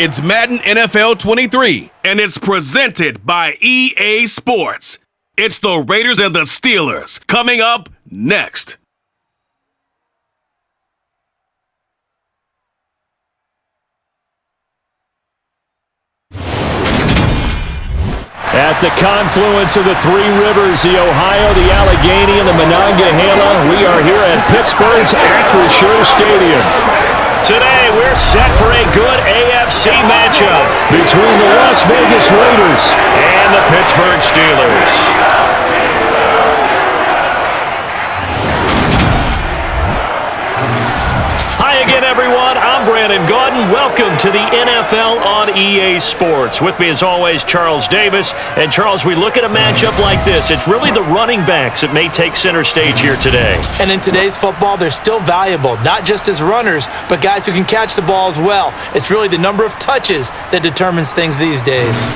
It's Madden NFL 23, and it's presented by EA Sports. It's the Raiders and the Steelers coming up next. At the confluence of the three rivers, the Ohio, the Allegheny, and the Monongahela, we are here at Pittsburgh's Acrisure Stadium. Today, we're set for a good AFC matchup between the Las Vegas Raiders and the Pittsburgh Steelers. Hi again, everyone. I'm Brandon Gaudin. Welcome to the NFL on EA Sports. With me, as always, Charles Davis. And, Charles, we look at a matchup like this. It's really the running backs that may take center stage here today. And in today's football, they're still valuable, not just as runners, but guys who can catch the ball as well. It's really the number of touches that determines things these days.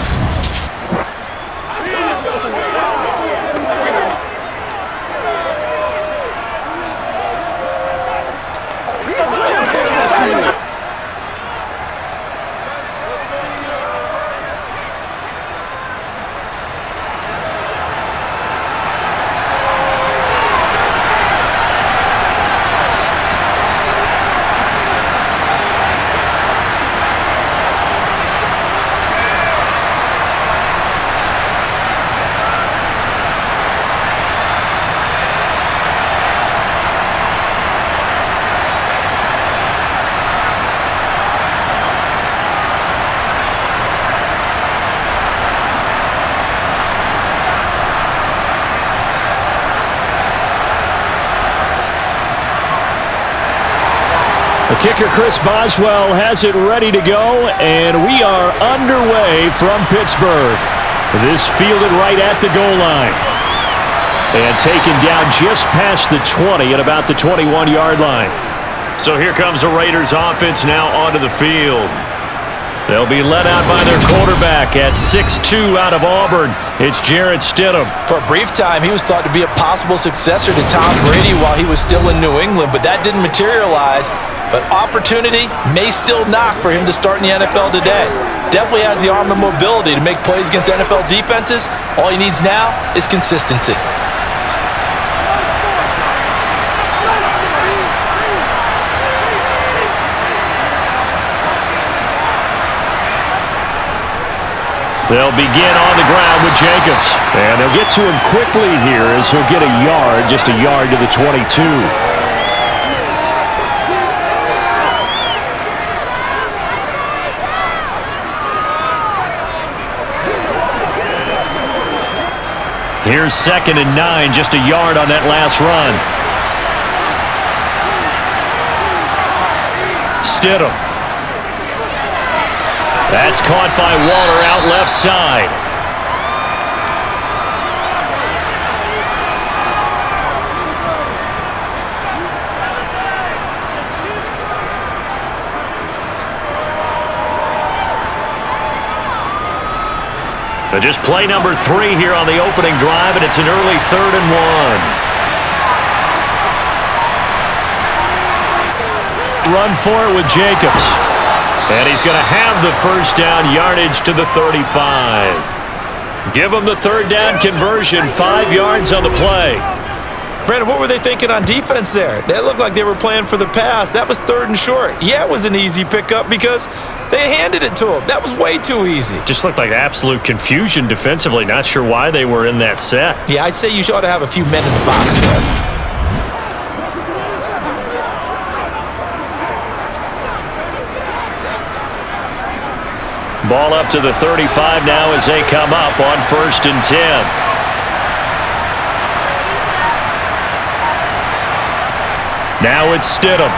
The kicker, Chris Boswell, has it ready to go, and we are underway from Pittsburgh. This fielded right at the goal line. And taken down just past the 20 at about the 21-yard line. So here comes the Raiders offense now onto the field. They'll be led out by their quarterback at 6'2" out of Auburn. It's Jarrett Stidham. For a brief time, he was thought to be a possible successor to Tom Brady while he was still in New England, but that didn't materialize. But opportunity may still knock for him to start in the NFL today. Definitely has the arm and mobility to make plays against NFL defenses. All he needs now is consistency. They'll begin on the ground with Jacobs. And they'll get to him quickly here as he'll get a yard, just a yard to the 22. Here's 2nd and 9, just a yard on that last run. Stidham. That's caught by Waller out left side. Just play number 3 here on the opening drive, and it's an early 3rd and 1. Run for it with Jacobs. And he's going to have the first down yardage to the 35. Give him the third down conversion, 5 yards on the play. Brandon, what were they thinking on defense there? They looked like they were playing for the pass. That was 3rd and short. Yeah, it was an easy pickup because they handed it to him. That was way too easy. Just looked like absolute confusion defensively. Not sure why they were in that set. Yeah, I'd say you ought to have a few men in the box there. Ball up to the 35 now as they come up on 1st and 10. Now it's Stidham.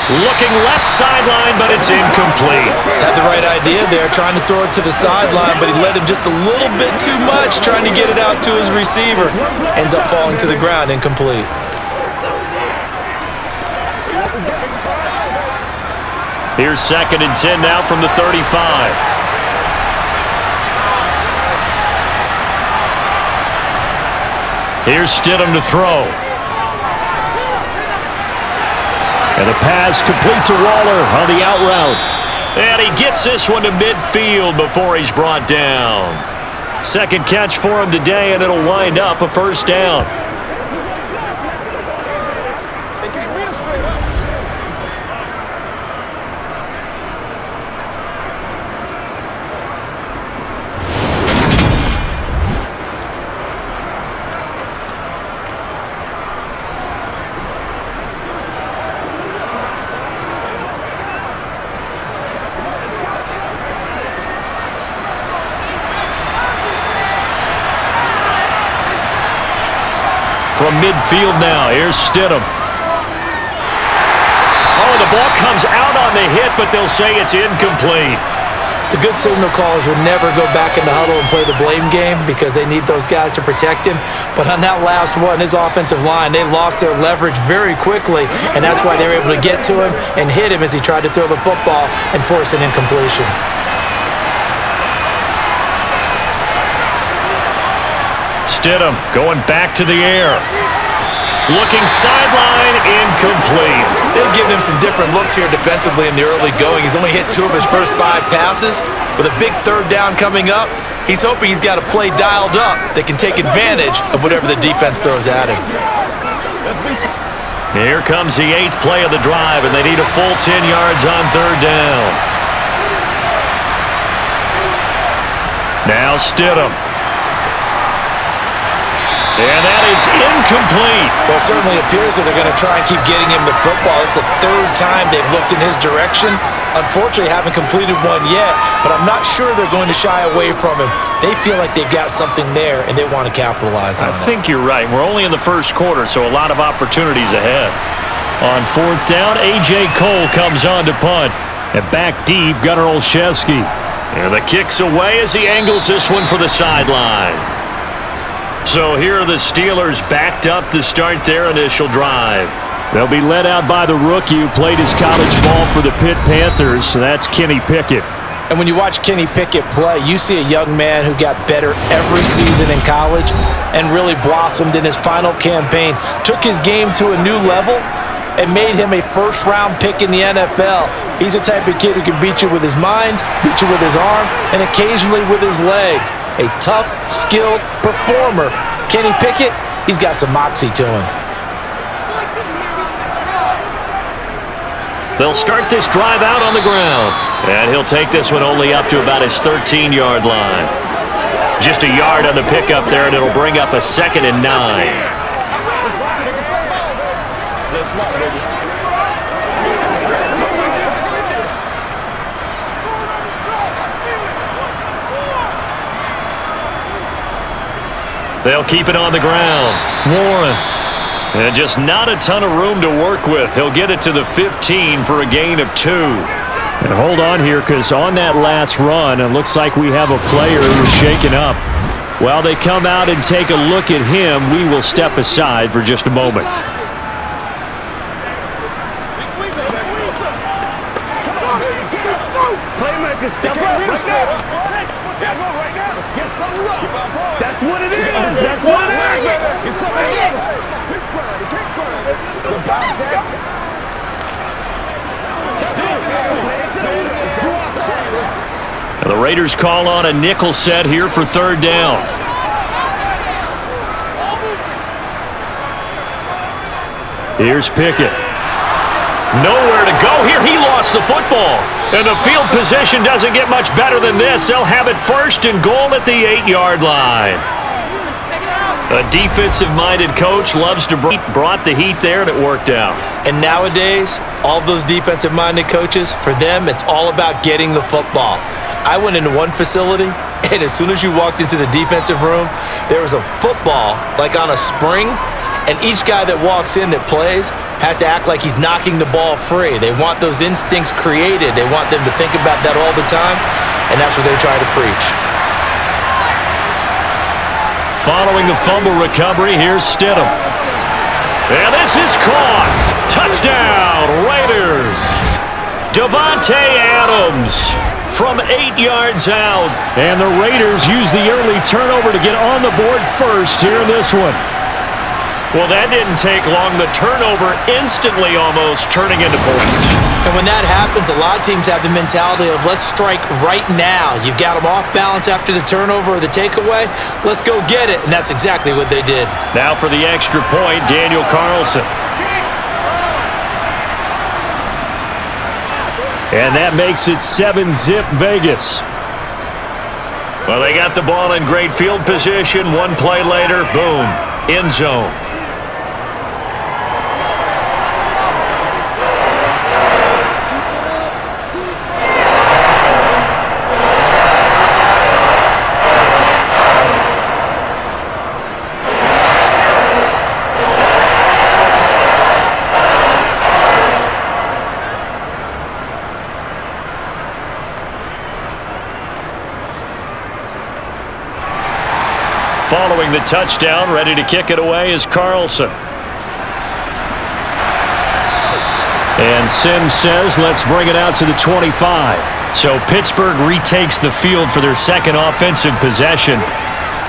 Looking left sideline, but it's incomplete. Had the right idea there, trying to throw it to the sideline, but he led him just a little bit too much, trying to get it out to his receiver. Ends up falling to the ground, incomplete. Here's 2nd and 10 now from the 35. Here's Stidham to throw. And the pass complete to Waller on the out route. And he gets this one to midfield before he's brought down. Second catch for him today, and it'll wind up a first down. From midfield now, here's Stidham. Oh, the ball comes out on the hit, but they'll say it's incomplete. The good signal callers would never go back in the huddle and play the blame game because they need those guys to protect him. But on that last one, his offensive line, they lost their leverage very quickly, and that's why they were able to get to him and hit him as he tried to throw the football and force an incompletion. Stidham going back to the air. Looking sideline, incomplete. They've given him some different looks here defensively in the early going. He's only hit 2 of his first 5 passes. With a big third down coming up, he's hoping he's got a play dialed up that can take advantage of whatever the defense throws at him. Here comes the 8th play of the drive, and they need a full 10 yards on third down. Now Stidham. And that is incomplete. Well, it certainly appears that they're going to try and keep getting him the football. It's the 3rd time they've looked in his direction. Unfortunately, haven't completed one yet, but I'm not sure they're going to shy away from him. They feel like they've got something there, and they want to capitalize on that. I think you're right. We're only in the first quarter, so a lot of opportunities ahead. On 4th down, A.J. Cole comes on to punt. And back deep, Gunnar Olszewski. And the kick's away as he angles this one for the sideline. So here are the Steelers backed up to start their initial drive. They'll be led out by the rookie who played his college ball for the Pitt Panthers, so that's Kenny Pickett. And when you watch Kenny Pickett play, you see a young man who got better every season in college and really blossomed in his final campaign, took his game to a new level, and made him a first-round pick in the NFL. He's the type of kid who can beat you with his mind, beat you with his arm, and occasionally with his legs. A tough, skilled performer. Kenny Pickett, he's got some moxie to him. They'll start this drive out on the ground. And he'll take this one only up to about his 13-yard line. Just a yard on the pickup there, and it'll bring up a 2nd and 9. They'll keep it on the ground. Warren. And just not a ton of room to work with. He'll get it to the 15 for a gain of 2. And hold on here, because on that last run, it looks like we have a player who's shaken up. While they come out and take a look at him, we will step aside for just a moment. Playmaker, step up right now. Let's get some love. That's what it is. That's what it is. It's something different. And the Raiders call on a nickel set here for 3rd down. Here's Pickett. Nowhere to go here. He lost the football. And the field position doesn't get much better than this. They'll have it 1st and goal at the 8-yard line. A defensive-minded coach loves to brought the heat there, and it worked out. And nowadays, all those defensive-minded coaches, for them, it's all about getting the football. I went into one facility, and as soon as you walked into the defensive room, there was a football, like on a spring, and each guy that walks in that plays has to act like he's knocking the ball free. They want those instincts created. They want them to think about that all the time, and that's what they try to preach. Following the fumble recovery, here's Stidham. And this is caught. Touchdown, Raiders. Davante Adams from 8 yards out. And the Raiders use the early turnover to get on the board first here in this one. Well, that didn't take long. The turnover instantly almost turning into points. And when that happens, a lot of teams have the mentality of let's strike right now. You've got them off balance after the turnover or the takeaway. Let's go get it. And that's exactly what they did. Now for the extra point, Daniel Carlson. And that makes it 7-zip Vegas. Well, they got the ball in great field position. One play later, boom, end zone. Following the touchdown, ready to kick it away is Carlson. And Sims says, let's bring it out to the 25. So Pittsburgh retakes the field for their second offensive possession.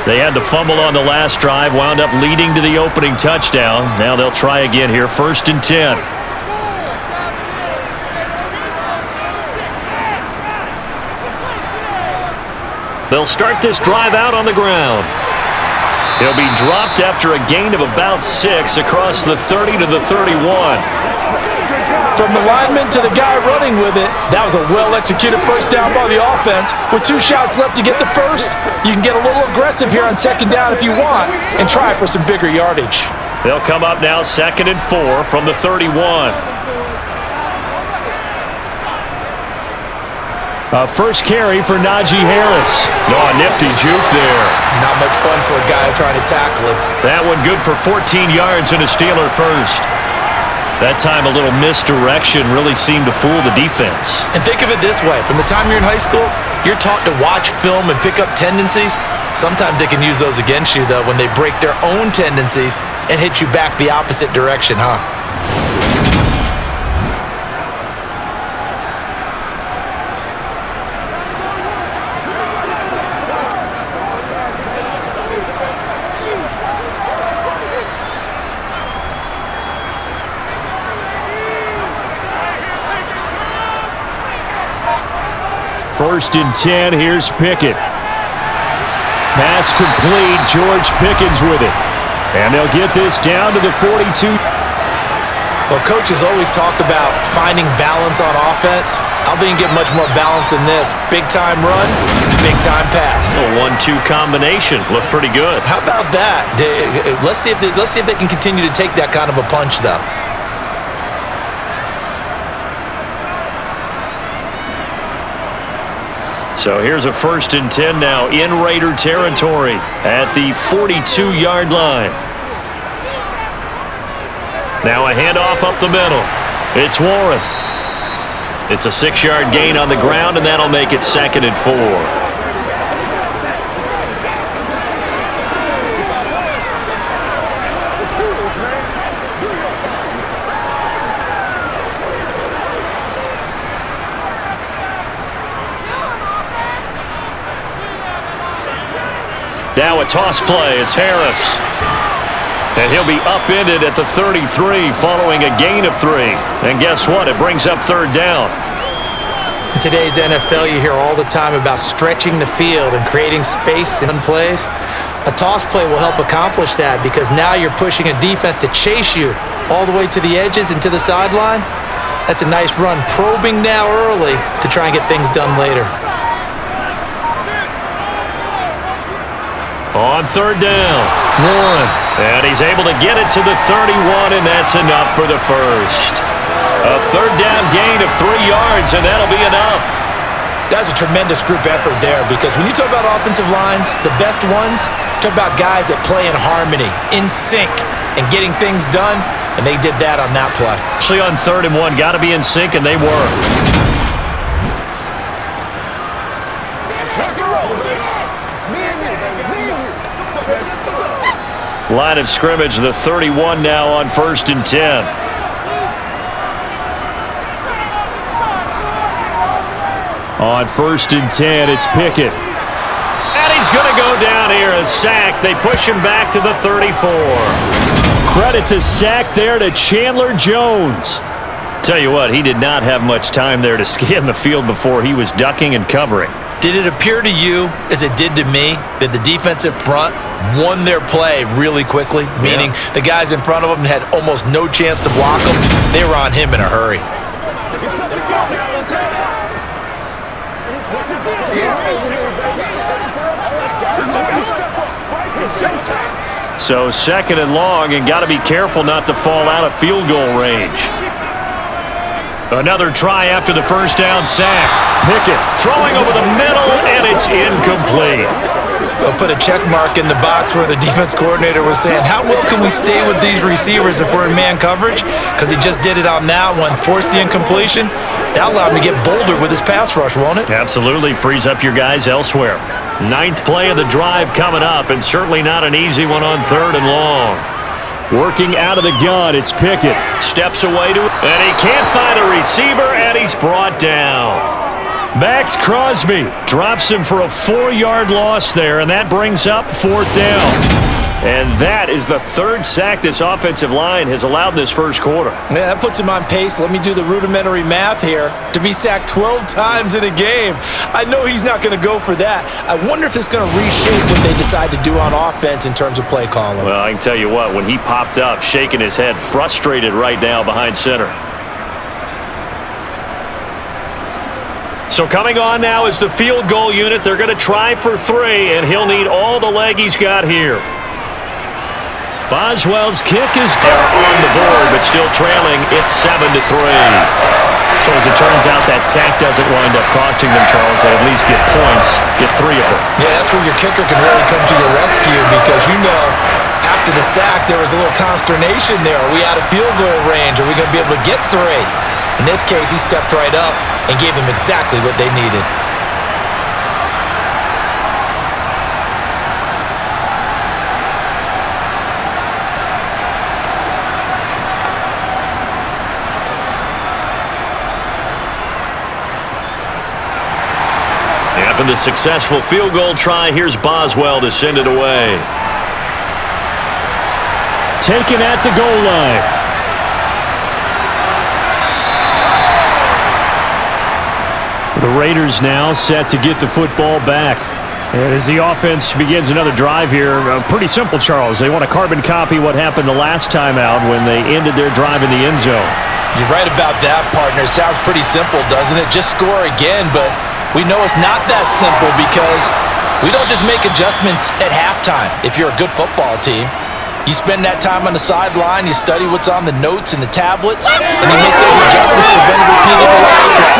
They had the fumble on the last drive, wound up leading to the opening touchdown. Now they'll try again here, 1st and 10. They'll start this drive out on the ground. He'll be dropped after a gain of about 6 across the 30 to the 31. From the lineman to the guy running with it, that was a well-executed first down by the offense. With 2 shots left to get the first, you can get a little aggressive here on 2nd down if you want and try for some bigger yardage. They'll come up now 2nd and 4 from the 31. First carry for Najee Harris. Oh, a nifty juke there. Not much fun for a guy trying to tackle him. That one good for 14 yards and a Steeler first. That time a little misdirection really seemed to fool the defense. And think of it this way. From the time you're in high school, you're taught to watch film and pick up tendencies. Sometimes they can use those against you, though, when they break their own tendencies and hit you back the opposite direction, huh? First and 10, here's Pickett. Pass complete, George Pickens with it. And they'll get this down to the 42. Well, coaches always talk about finding balance on offense. I don't think you get much more balance than this. Big-time run, big-time pass. A 1-2 combination. Looked pretty good. How about that? Let's see if they can continue to take that kind of a punch, though. So here's a 1st and 10 now in Raider territory at the 42-yard line. Now a handoff up the middle. It's Warren. It's a 6-yard gain on the ground, and that'll make it 2nd and 4. Now a toss play. It's Harris. And he'll be upended at the 33 following a gain of 3. And guess what? It brings up 3rd down. In today's NFL, you hear all the time about stretching the field and creating space in plays. A toss play will help accomplish that because now you're pushing a defense to chase you all the way to the edges and to the sideline. That's a nice run, probing now early to try and get things done later. On 3rd down, Warren. And he's able to get it to the 31, and that's enough for the first. A 3rd down gain of 3 yards, and that'll be enough. That's a tremendous group effort there because when you talk about offensive lines, the best ones, talk about guys that play in harmony, in sync, and getting things done, and they did that on that play. Actually on 3rd and 1, got to be in sync, and they were. Line of scrimmage, the 31 now on 1st and 10. On 1st and 10, it's Pickett. And he's going to go down down here, a sack. They push him back to the 34. Credit the sack there to Chandler Jones. Tell you what, he did not have much time there to scan the field before he was ducking and covering. Did it appear to you, as it did to me, that the defensive front won their play really quickly? Meaning the guys in front of them had almost no chance to block them. They were on him in a hurry. Let's go now. Let's go now. What's the deal here? It's showtime. So 2nd and long, and got to be careful not to fall out of field goal range. Another try after the first down sack. Pickett throwing over the middle, and it's incomplete. They'll put a check mark in the box where the defense coordinator was saying, how well can we stay with these receivers if we're in man coverage? Because he just did it on that one, forced the incompletion. That allowed him to get bolder with his pass rush, won't it? Absolutely, frees up your guys elsewhere. 9th play of the drive coming up, and certainly not an easy one on 3rd and long. Working out of the gun, it's Pickett. Steps away to it, and he can't find a receiver, and he's brought down. Max Crosby drops him for a 4-yard loss there, and that brings up 4th down. And that is the 3rd sack this offensive line has allowed in this first quarter. Yeah, that puts him on pace. Let me do the rudimentary math here. To be sacked 12 times in a game. I know he's not going to go for that. I wonder if it's going to reshape what they decide to do on offense in terms of play calling. Well, I can tell you what, when he popped up, shaking his head, frustrated right now behind center. So coming on now is the field goal unit. They're going to try for 3, and he'll need all the leg he's got here. Boswell's kick is on the board, but still trailing. It's 7-3. So as it turns out, that sack doesn't wind up costing them, Charles. They at least get points, get 3 of them. Yeah, that's where your kicker can really come to your rescue because, you know, after the sack, there was a little consternation there. Are we out of field goal range? Are we going to be able to get 3? In this case, he stepped right up and gave them exactly what they needed. After the successful field goal try, here's Boswell to send it away. Taken at the goal line. The Raiders now set to get the football back. And as the offense begins another drive here, pretty simple, Charles. They want to carbon copy what happened the last time out when they ended their drive in the end zone. You're right about that, partner. Sounds pretty simple, doesn't it? Just score again, but we know it's not that simple because we don't just make adjustments at halftime. If you're a good football team, you spend that time on the sideline, you study what's on the notes and the tablets, and you make those adjustments to prevent a repeat of the last drive.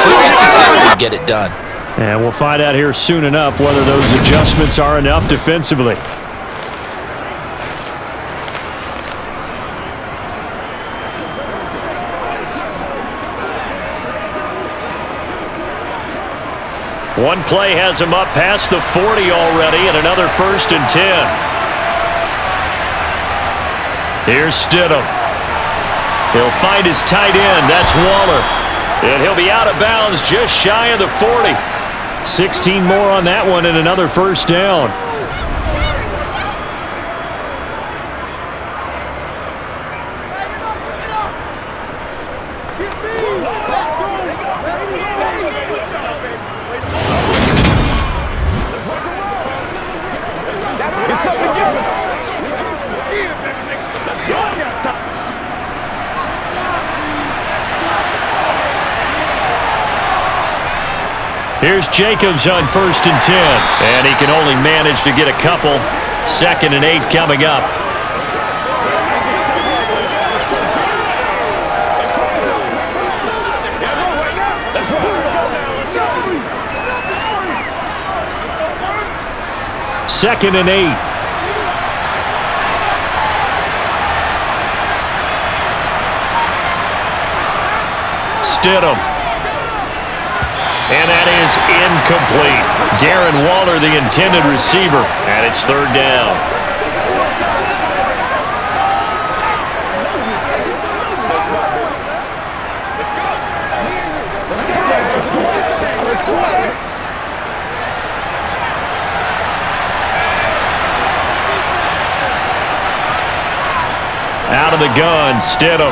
Serious decision to get it done. And we'll find out here soon enough whether those adjustments are enough defensively. One play has him up past the 40 already, and another 1st and 10. Here's Stidham. He'll find his tight end. That's Waller. And he'll be out of bounds just shy of the 40. 16 more on that one and another 1st down. Here's Jacobs on 1st and 10. And he can only manage to get a couple. 2nd and 8 coming up. Second and 8. Stidham. And that is incomplete. Darren Waller, the intended receiver, and it's 3rd down. Out of the gun, Stidham.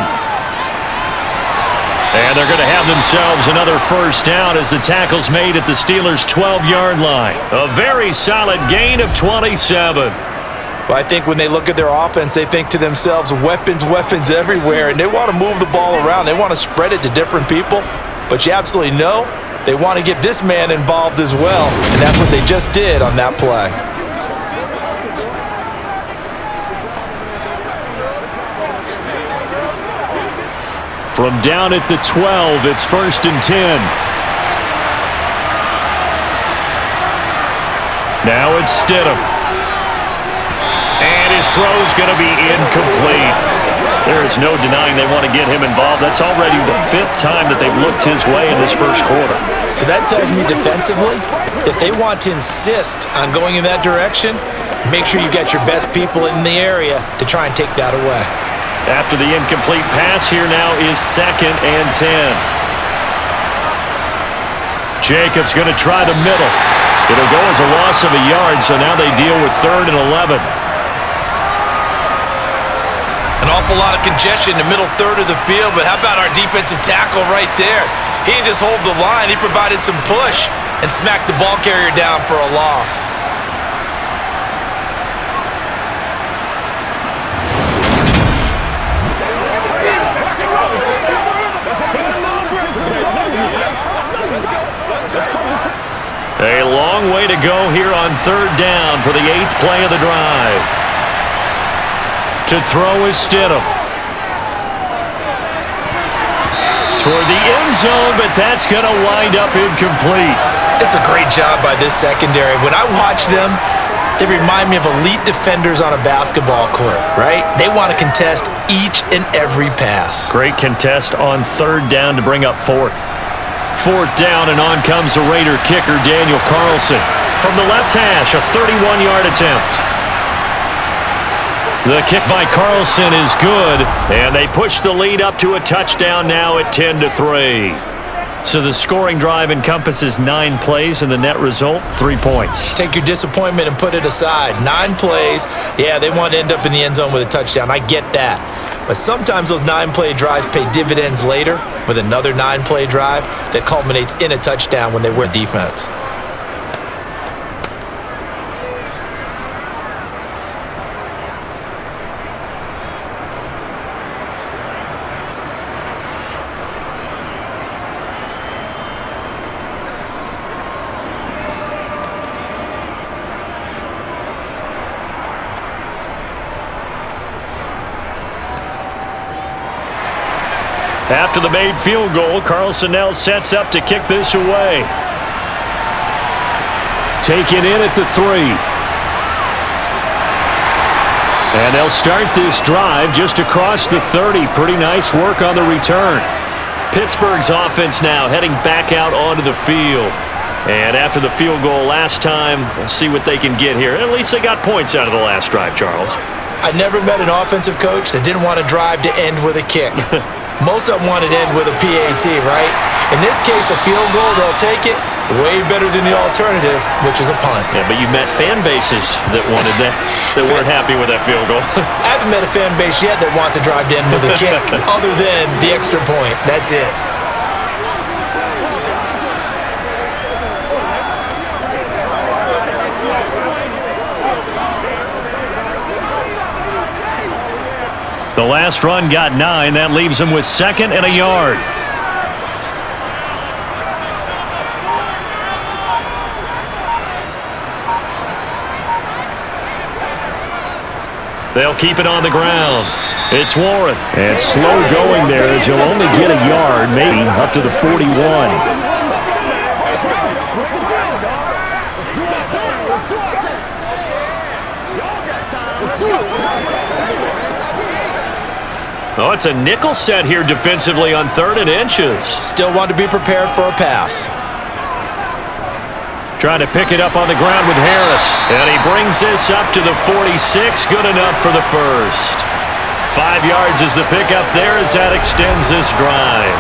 And they're going to have themselves another first down as the tackle's made at the Steelers' 12-yard line. A very solid gain of 27. Well, I think when they look at their offense, they think to themselves, weapons, weapons everywhere, and they want to move the ball around. They want to spread it to different people, but you absolutely know they want to get this man involved as well, and that's what they just did on that play. From down at the 12, it's 1st and 10. Now it's Stidham. And his throw's going to be incomplete. There is no denying they want to get him involved. That's already the 5th time that they've looked his way in this first quarter. So that tells me defensively that they want to insist on going in that direction. Make sure you get your best people in the area to try and take that away. After the incomplete pass, here now is 2nd and 10. Jacobs going to try the middle. It'll go as a loss of a yard, so now they deal with 3rd and 11. An awful lot of congestion in the middle third of the field, but how about our defensive tackle right there? He didn't just hold the line, he provided some push and smacked the ball carrier down for a loss. A long way to go here on 3rd down for the 8th play of the drive. To throw is Stidham. Toward the end zone, but that's going to wind up incomplete. It's a great job by this secondary. When I watch them, they remind me of elite defenders on a basketball court, right? They want to contest each and every pass. Great contest on 3rd down to bring up 4th. 4th down, and on comes the Raider kicker, Daniel Carlson. From the left hash, a 31-yard attempt. The kick by Carlson is good, and they push the lead up to a touchdown now at 10-3. So the scoring drive encompasses 9 plays, and the net result, 3 points. Take your disappointment and put it aside. 9 plays, yeah, they want to end up in the end zone with a touchdown. I get that. But sometimes those 9-play drives pay dividends later with another 9-play drive that culminates in a touchdown when they win defense. After the made field goal, Carlson now sets up to kick this away. Taken in at the 3. And they'll start this drive just across the 30. Pretty nice work on the return. Pittsburgh's offense now heading back out onto the field. And after the field goal last time, we'll see what they can get here. At least they got points out of the last drive, Charles. I never met an offensive coach that didn't want a drive to end with a kick. Most of them want it to end with a PAT, right? In this case, a field goal, they'll take it. Way better than the alternative, which is a punt. Yeah, but you've met fan bases that wanted that, that weren't happy with that field goal. I haven't met a fan base yet that wants a drive to end with a kick, other than the extra point. That's it. The last run got 9. That leaves them with 2nd and a yard. They'll keep it on the ground. It's Warren. And slow going there as he'll only get a yard, maybe up to the 41. Oh, it's a nickel set here defensively on 3rd and inches. Still want to be prepared for a pass. Trying to pick it up on the ground with Harris. And he brings this up to the 46. Good enough for the first. 5 yards is the pickup there as that extends this drive.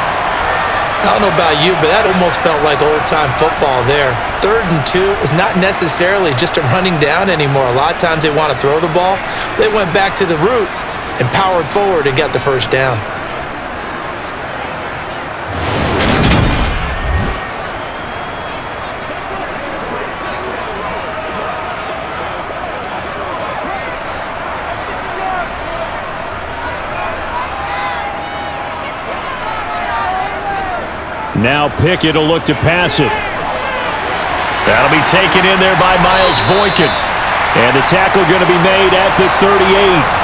I don't know about you, but that almost felt like old-time football there. 3rd and 2 is not necessarily just a running down anymore. A lot of times they want to throw the ball. They went back to the roots. and powered forward and got the first down. Now Pickett will look to pass it. That'll be taken in there by Miles Boykin. And the tackle going to be made at the 38.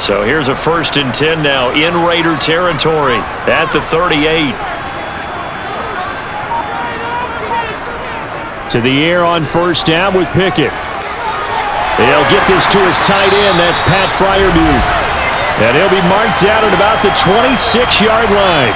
So here's a 1st and 10 now in Raider territory at the 38. To the air on 1st down with Pickett. They'll get this to his tight end. That's Pat Freiermuth. And he'll be marked down at about the 26-yard line.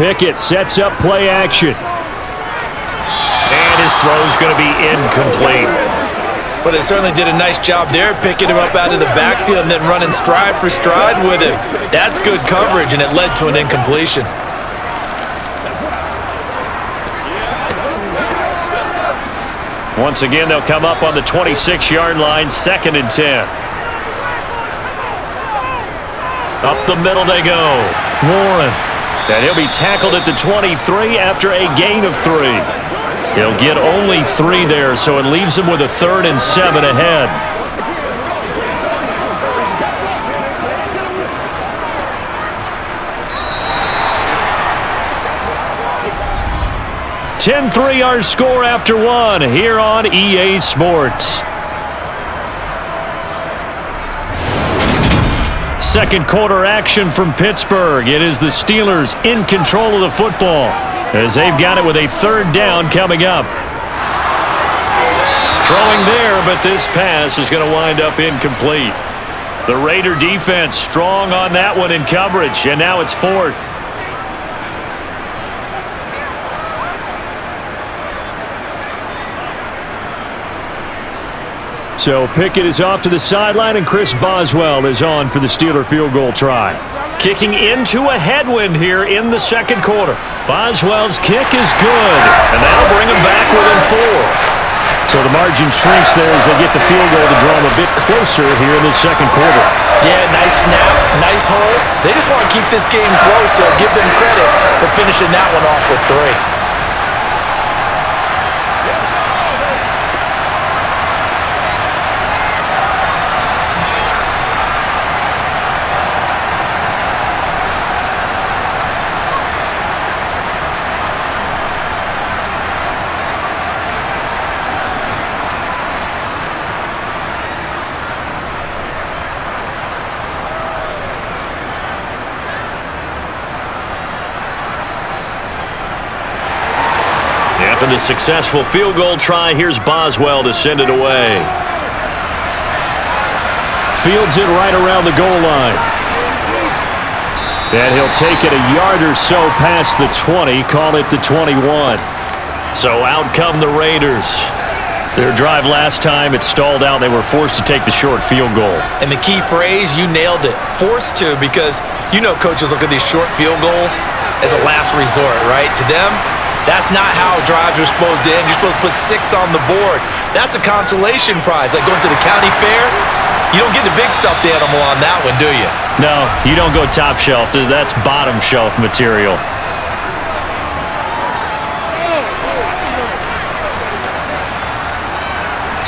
Pickett sets up play action. And his throw's going to be incomplete. Well, they certainly did a nice job there, picking him up out of the backfield and then running stride for stride with him. That's good coverage, and it led to an incompletion. Once again, they'll come up on the 26-yard line, 2nd and 10. Up the middle they go. Warren. And he'll be tackled at the 23 after a gain of 3. He'll get only 3 there, so it leaves him with a 3rd and 7 ahead. (10-3) our score after 1 here on EA Sports. Second quarter action from Pittsburgh. It is the Steelers in control of the football as they've got it with a 3rd down coming up. Throwing there, but this pass is going to wind up incomplete. The Raider defense strong on that one in coverage, and now it's 4th. So Pickett is off to the sideline, and Chris Boswell is on for the Steeler field goal try. Kicking into a headwind here in the second quarter. Boswell's kick is good, and that'll bring him back within 4. So the margin shrinks there as they get the field goal to draw them a bit closer here in the second quarter. Yeah, nice snap, nice hold. They just want to keep this game close, so give them credit for finishing that one off with 3. After the successful field goal try, here's Boswell to send it away. Fields it right around the goal line. And he'll take it a yard or so past the 20, call it the 21. So out come the Raiders. Their drive last time, it stalled out. They were forced to take the short field goal. And the key phrase, you nailed it. Forced to, because you know coaches look at these short field goals as a last resort, right? To them, that's not how drives are supposed to end. You're supposed to put 6 on the board. That's a consolation prize. Like going to the county fair, you don't get the big stuffed animal on that one, do you? No, you don't go top shelf. That's bottom shelf material.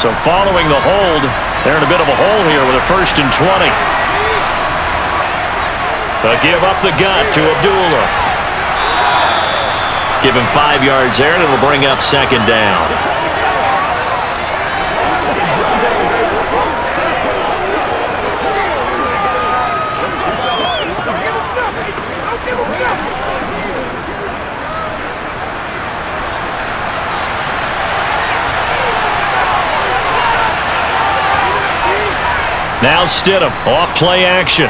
So following the hold, they're in a bit of a hole here with a 1st and 20. But give up the gut to Abdullah. Give him 5 yards there, and it'll bring up second down. Now Stidham, off play action.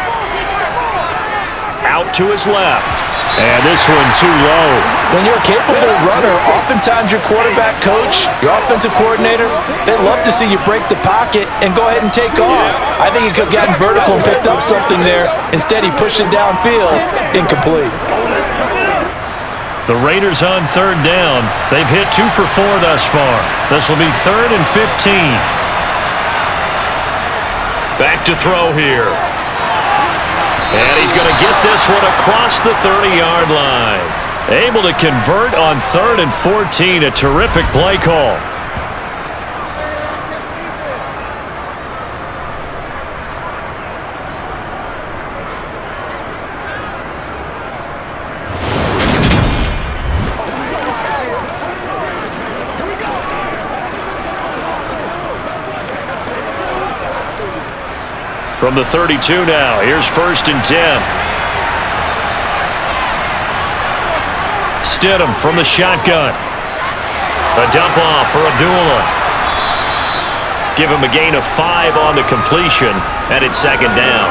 Out to his left. And this one too low. When you're a capable runner, oftentimes your quarterback coach, your offensive coordinator, they love to see you break the pocket and go ahead and take off. I think he could have gotten vertical and picked up something there. Instead, he pushed it downfield. Incomplete. The Raiders on third down. They've hit 2 for 4 thus far. This will be 3rd and 15. Back to throw here. And he's going to get this one across the 30-yard line. Able to convert on 3rd and 14. A terrific play call. From the 32 now, here's 1st and 10. Stidham from the shotgun. A dump off for Abdullah. Give him a gain of 5 on the completion, and it's second down.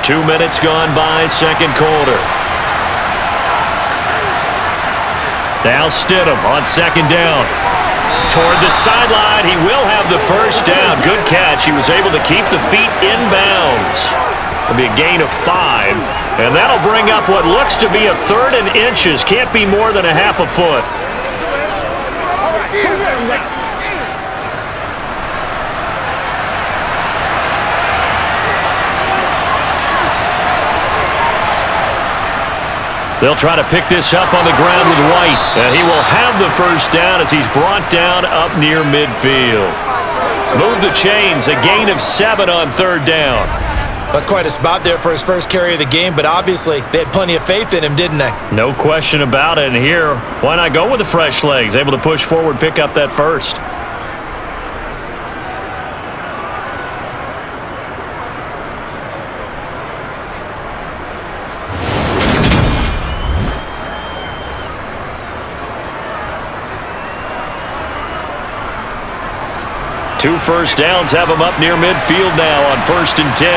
Two minutes gone by, second quarter. Now Stidham on second down. Toward the sideline, he will have the first down. Good catch. He was able to keep the feet in bounds. It'll be a gain of 5, and that'll bring up what looks to be a 3rd and inches. Can't be more than a half a foot. They'll try to pick this up on the ground with White. And he will have the first down as he's brought down up near midfield. Move the chains, a gain of 7 on third down. That's quite a spot there for his first carry of the game, but obviously they had plenty of faith in him, didn't they? No question about it. And here, why not go with the fresh legs? Able to push forward, pick up that first. Two first downs have him up near midfield now on 1st and 10.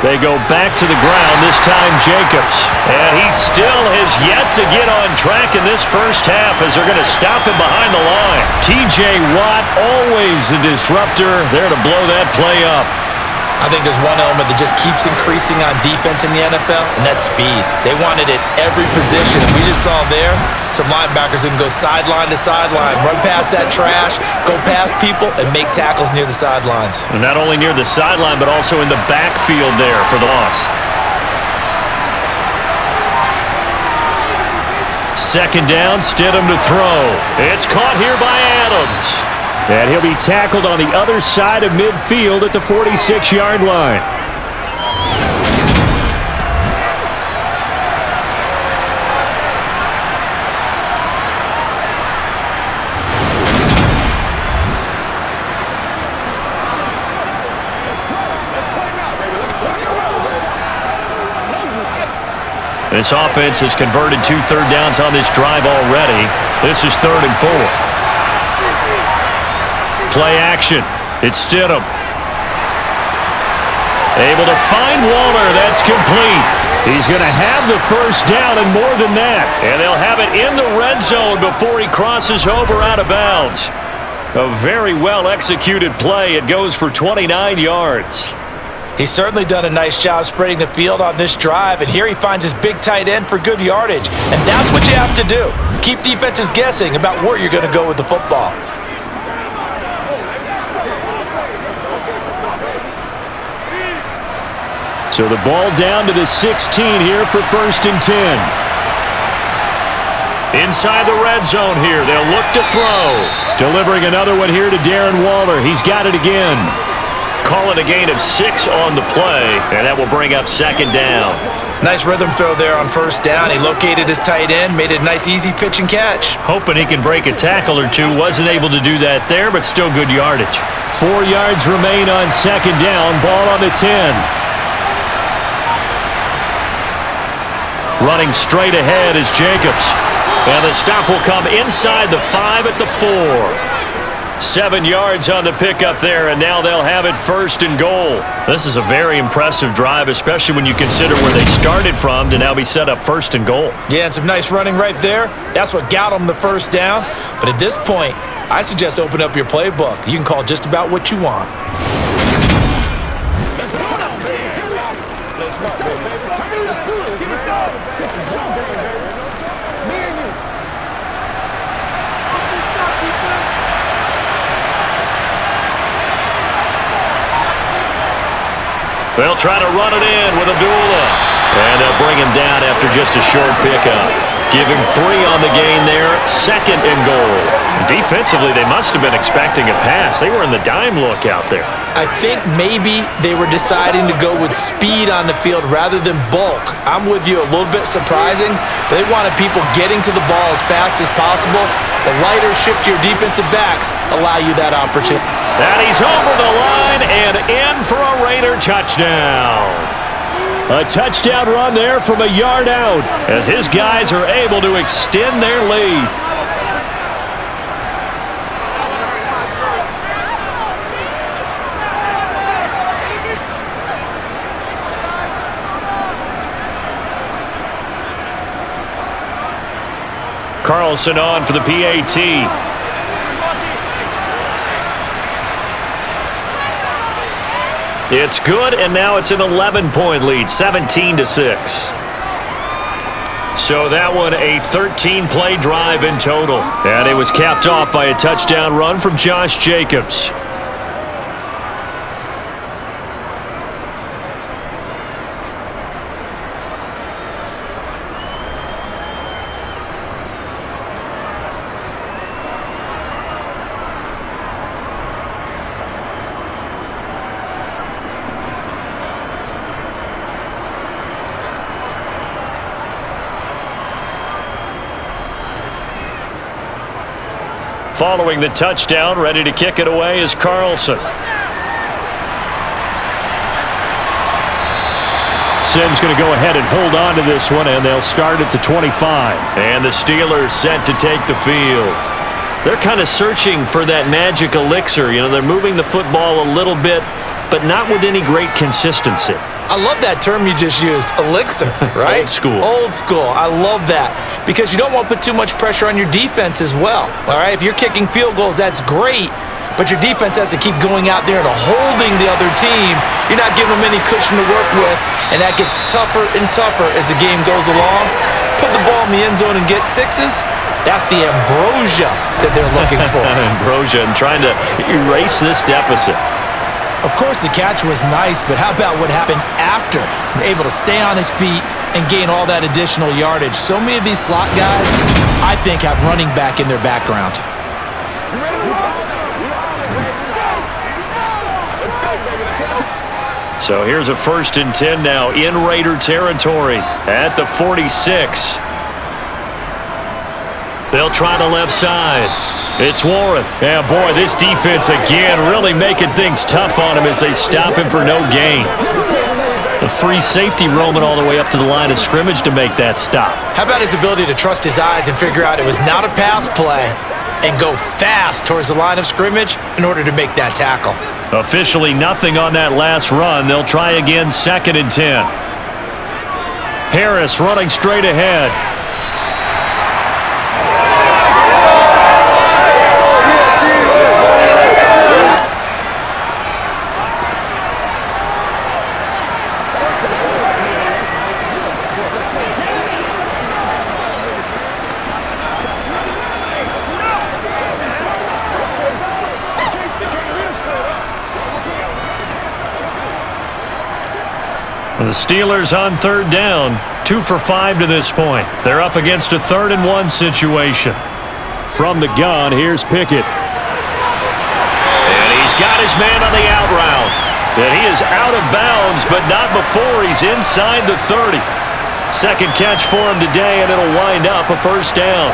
They go back to the ground, this time Jacobs. And he still has yet to get on track in this first half as they're going to stop him behind the line. T.J. Watt, always the disruptor, there to blow that play up. I think there's one element that just keeps increasing on defense in the NFL, and that's speed. They want it at every position. We just saw there some linebackers who can go sideline to sideline, run past that trash, go past people, and make tackles near the sidelines. And not only near the sideline, but also in the backfield there for the loss. Second down, Stidham to throw. It's caught here by Adams. And he'll be tackled on the other side of midfield at the 46-yard line. This offense has converted 2 third downs on this drive already. This is 3rd and 4. Play action. It's Stidham. Able to find Waller. That's complete. He's going to have the first down and more than that. And they'll have it in the red zone before he crosses over out of bounds. A very well-executed play. It goes for 29 yards. He's certainly done a nice job spreading the field on this drive, and here he finds his big tight end for good yardage. And that's what you have to do. Keep defenses guessing about where you're going to go with the football. So the ball down to the 16 here for 1st and 10. Inside the red zone here. They'll look to throw. Delivering another one here to Darren Waller. He's got it again. Calling a gain of 6 on the play, and that will bring up 2nd down. Nice rhythm throw there on 1st down. He located his tight end, made it a nice easy pitch and catch. Hoping he can break a tackle or two. Wasn't able to do that there, but still good yardage. 4 yards remain on 2nd down. Ball on the 10. Running straight ahead is Jacobs. And the stop will come inside the 5 at the 4. 7 yards on the pickup there, and now they'll have it 1st and goal. This is a very impressive drive, especially when you consider where they started from to now be set up 1st and goal. Yeah, and some nice running right there. That's what got them the 1st down. But at this point, I suggest open up your playbook. You can call just about what you want. They'll try to run it in with Abdullah. And they'll bring him down after just a short pickup. Give him 3 on the gain there. 2nd and goal. Defensively, they must have been expecting a pass. They were in the dime look out there. I think maybe they were deciding to go with speed on the field rather than bulk. I'm with you, a little bit surprising, but they wanted people getting to the ball as fast as possible. The lighter shiftier defensive backs allow you that opportunity. And he's over the line and in for a Raider touchdown. A touchdown run there from a yard out as his guys are able to extend their lead. Carlson on for the PAT. It's good, and now it's an 11-point lead, 17-6. So that one a 13-play drive in total. And it was capped off by a touchdown run from Josh Jacobs. Following the touchdown, ready to kick it away is Carlson. Sims going to go ahead and hold on to this one, and they'll start at the 25. And the Steelers set to take the field. They're kind of searching for that magic elixir. You know, they're moving the football a little bit, but not with any great consistency. I love that term you just used, elixir, right? Old school. Old school. I love that because you don't want to put too much pressure on your defense as well, all right? If you're kicking field goals, that's great, but your defense has to keep going out there and holding the other team. You're not giving them any cushion to work with, and that gets tougher and tougher as the game goes along. Put the ball in the end zone and get 6s. That's the ambrosia that they're looking for. Ambrosia and trying to erase this deficit. Of course, the catch was nice, but how about what happened after? Able to stay on his feet and gain all that additional yardage. So many of these slot guys, I think, have running back in their background. So here's a 1st and 10 now in Raider territory at the 46. They'll try the left side. It's Warren. Yeah, boy, this defense again really making things tough on him as they stop him for no gain. The free safety roaming all the way up to the line of scrimmage to make that stop. How about his ability to trust his eyes and figure out it was not a pass play and go fast towards the line of scrimmage in order to make that tackle? Officially nothing on that last run. They'll try again 2nd and 10. Harris running straight ahead. The Steelers on third down, 2 for 5 to this point. They're up against a 3rd and 1 situation. From the gun, here's Pickett. And he's got his man on the out route. And he is out of bounds, but not before he's inside the 30. Second catch for him today, and it'll wind up a first down.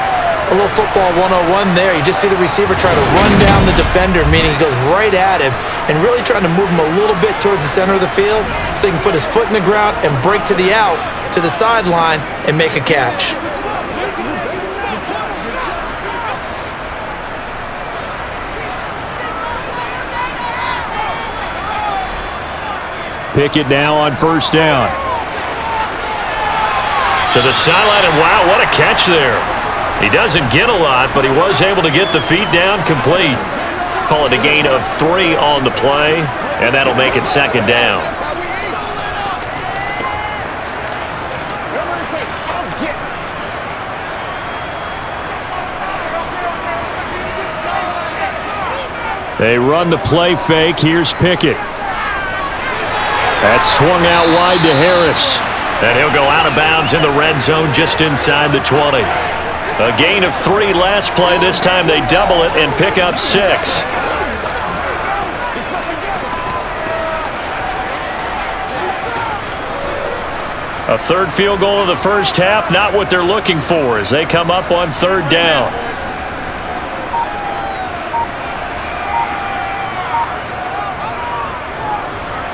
A little football 101 there. You just see the receiver try to run down the defender, meaning he goes right at him and really trying to move him a little bit towards the center of the field so he can put his foot in the ground and break to the out, to the sideline, and make a catch. Pickett now on first down. To the sideline, and wow, what a catch there. He doesn't get a lot, but he was able to get the feet down complete. Call it a gain of 3 on the play, and that'll make it second down. They run the play fake. Here's Pickett. That's swung out wide to Harris. And he'll go out of bounds in the red zone just inside the 20. A gain of 3 last play. This time they double it and pick up 6. A third field goal of the first half, not what they're looking for as they come up on third down.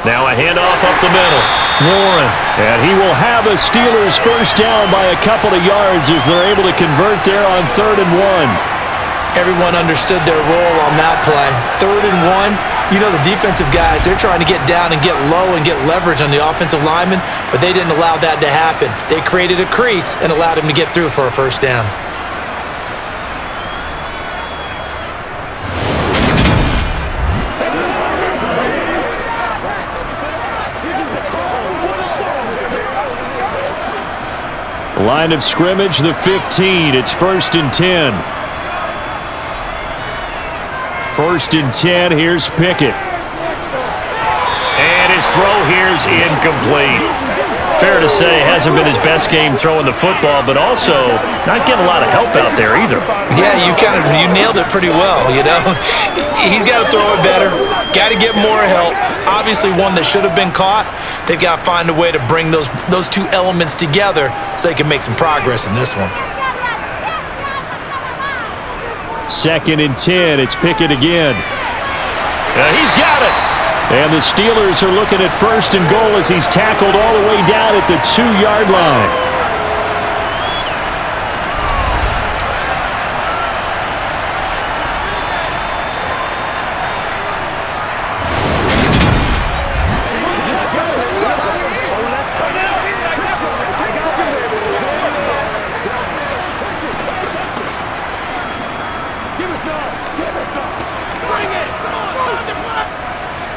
Now a handoff up the middle. Warren. And he will have a Steelers first down by a couple of yards as they're able to convert there on 3rd and 1. Everyone understood their role on that play. 3rd and 1. You know the defensive guys, they're trying to get down and get low and get leverage on the offensive lineman, but they didn't allow that to happen. They created a crease and allowed him to get through for a first down. Line of scrimmage, the 15. It's 1st and 10. 1st and 10. Here's Pickett. And his throw here's incomplete. Fair to say, hasn't been his best game throwing the football, but also not getting a lot of help out there either. Yeah, you nailed it pretty well, you know. He's got to throw it better. Got to get more help. Obviously one that should have been caught. They've got to find a way to bring those 2 elements together so they can make some progress in this one. 2nd and 10. It's Pickett again. He's got it. And the Steelers are looking at 1st and goal as he's tackled all the way down at the 2-yard line.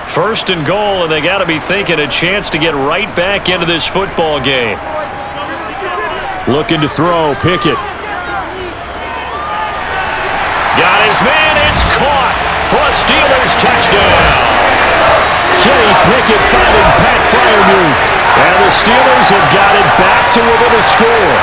First and goal, and they got to be thinking a chance to get right back into this football game. Looking to throw, Pickett. Got his man, it's caught for a Steelers touchdown. Kenny Pickett finding Pat Freiermuth. And the Steelers have got it back to within a score.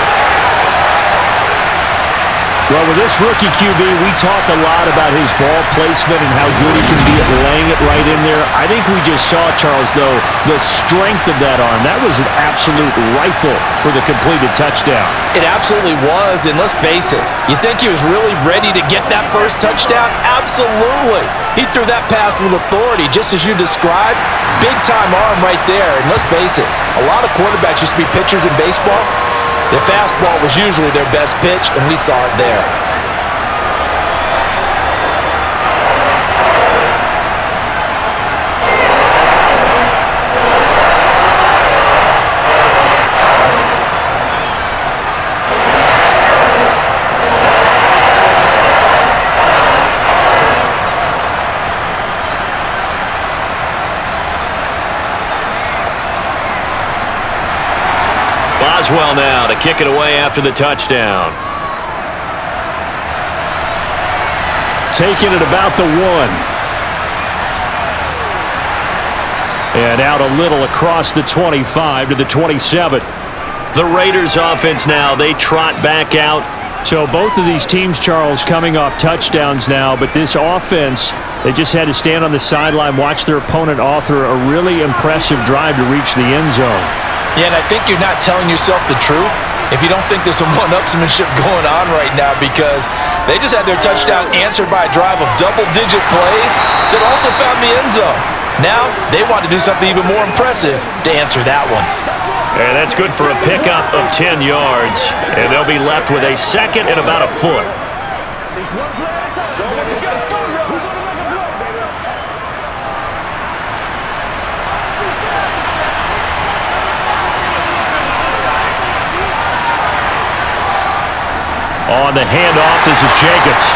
Well, with this rookie QB, we talk a lot about his ball placement and how good he can be at laying it right in there. I think we just saw, Charles, though, the strength of that arm. That was an absolute rifle for the completed touchdown. It absolutely was, and let's face it, you think he was really ready to get that first touchdown? Absolutely. He threw that pass with authority, just as you described. Big-time arm right there, and let's face it, a lot of quarterbacks used to be pitchers in baseball. The fastball was usually their best pitch, and we saw it there. Boswell now to kick it away after the touchdown. Taking it about the 1. And out a little across the 25 to the 27. The Raiders offense now, they trot back out. So both of these teams, Charles, coming off touchdowns now, but this offense, they just had to stand on the sideline, watch their opponent author a really impressive drive to reach the end zone. Yeah, and I think you're not telling yourself the truth if you don't think there's some one-upsmanship going on right now, because they just had their touchdown answered by a drive of double-digit plays that also found the end zone. Now they want to do something even more impressive to answer that one. And that's good for a pickup of 10 yards. And they'll be left with a second and about a foot. On the handoff, this is Jacobs.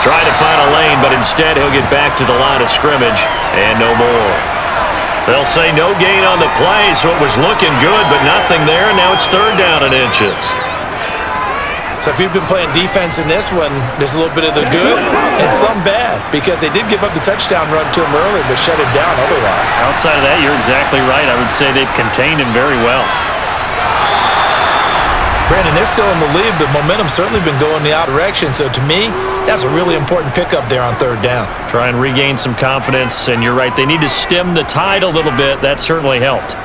Trying to find a lane, but instead he'll get back to the line of scrimmage and no more. They'll say no gain on the play, so it was looking good, but nothing there. Now it's third down and inches. So if you've been playing defense in this one, there's a little bit of the good and some bad, because they did give up the touchdown run to him early, but shut him down otherwise. Outside of that, you're exactly right. I would say they've contained him very well. Brandon, they're still in the lead, but momentum's certainly been going the other direction. So to me, that's a really important pickup there on third down. Try and regain some confidence, and you're right. They need to stem the tide a little bit. That certainly helped.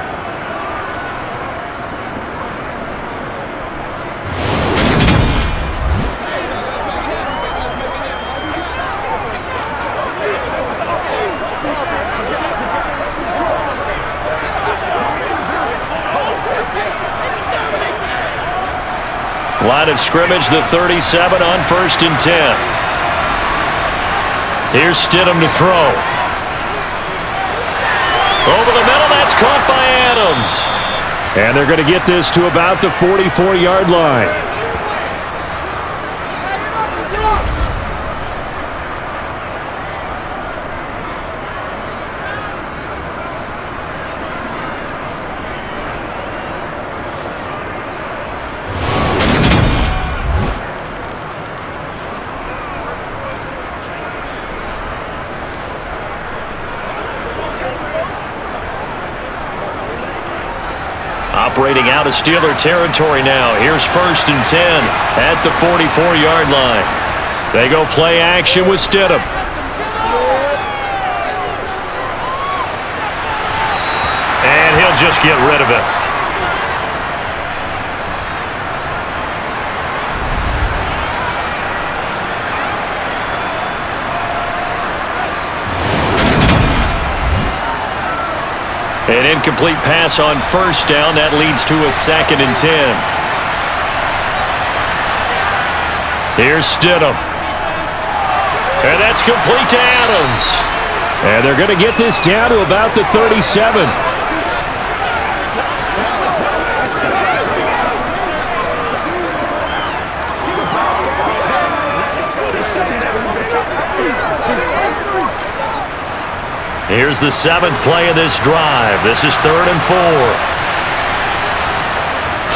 Line of scrimmage, the 37 on 1st and 10. Here's Stidham to throw. Over the middle, that's caught by Adams. And they're going to get this to about the 44-yard line. Operating out of Steeler territory now. Here's 1st and 10 at the 44-yard line. They go play action with Stidham. And he'll just get rid of it. An incomplete pass on 1st down. That leads to a 2nd and 10. Here's Stidham. And that's complete to Adams. And they're going to get this down to about the 37. Here's the 7th play of this drive. This is 3rd and 4.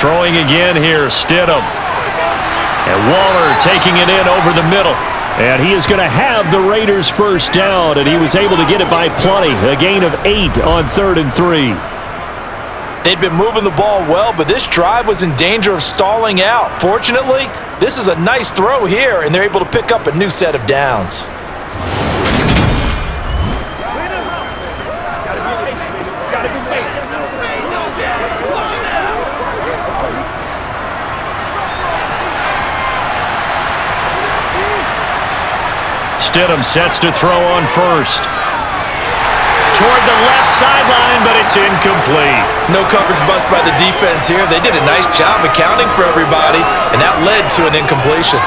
Throwing again here, Stidham. And Waller taking it in over the middle. And he is going to have the Raiders' first down, and he was able to get it by plenty. A gain of 8 on 3rd and 3. They'd been moving the ball well, but this drive was in danger of stalling out. Fortunately, this is a nice throw here, and they're able to pick up a new set of downs. Stidham sets to throw on 1st. Toward the left sideline, but it's incomplete. No coverage bust by the defense here. They did a nice job accounting for everybody, and that led to an incompletion.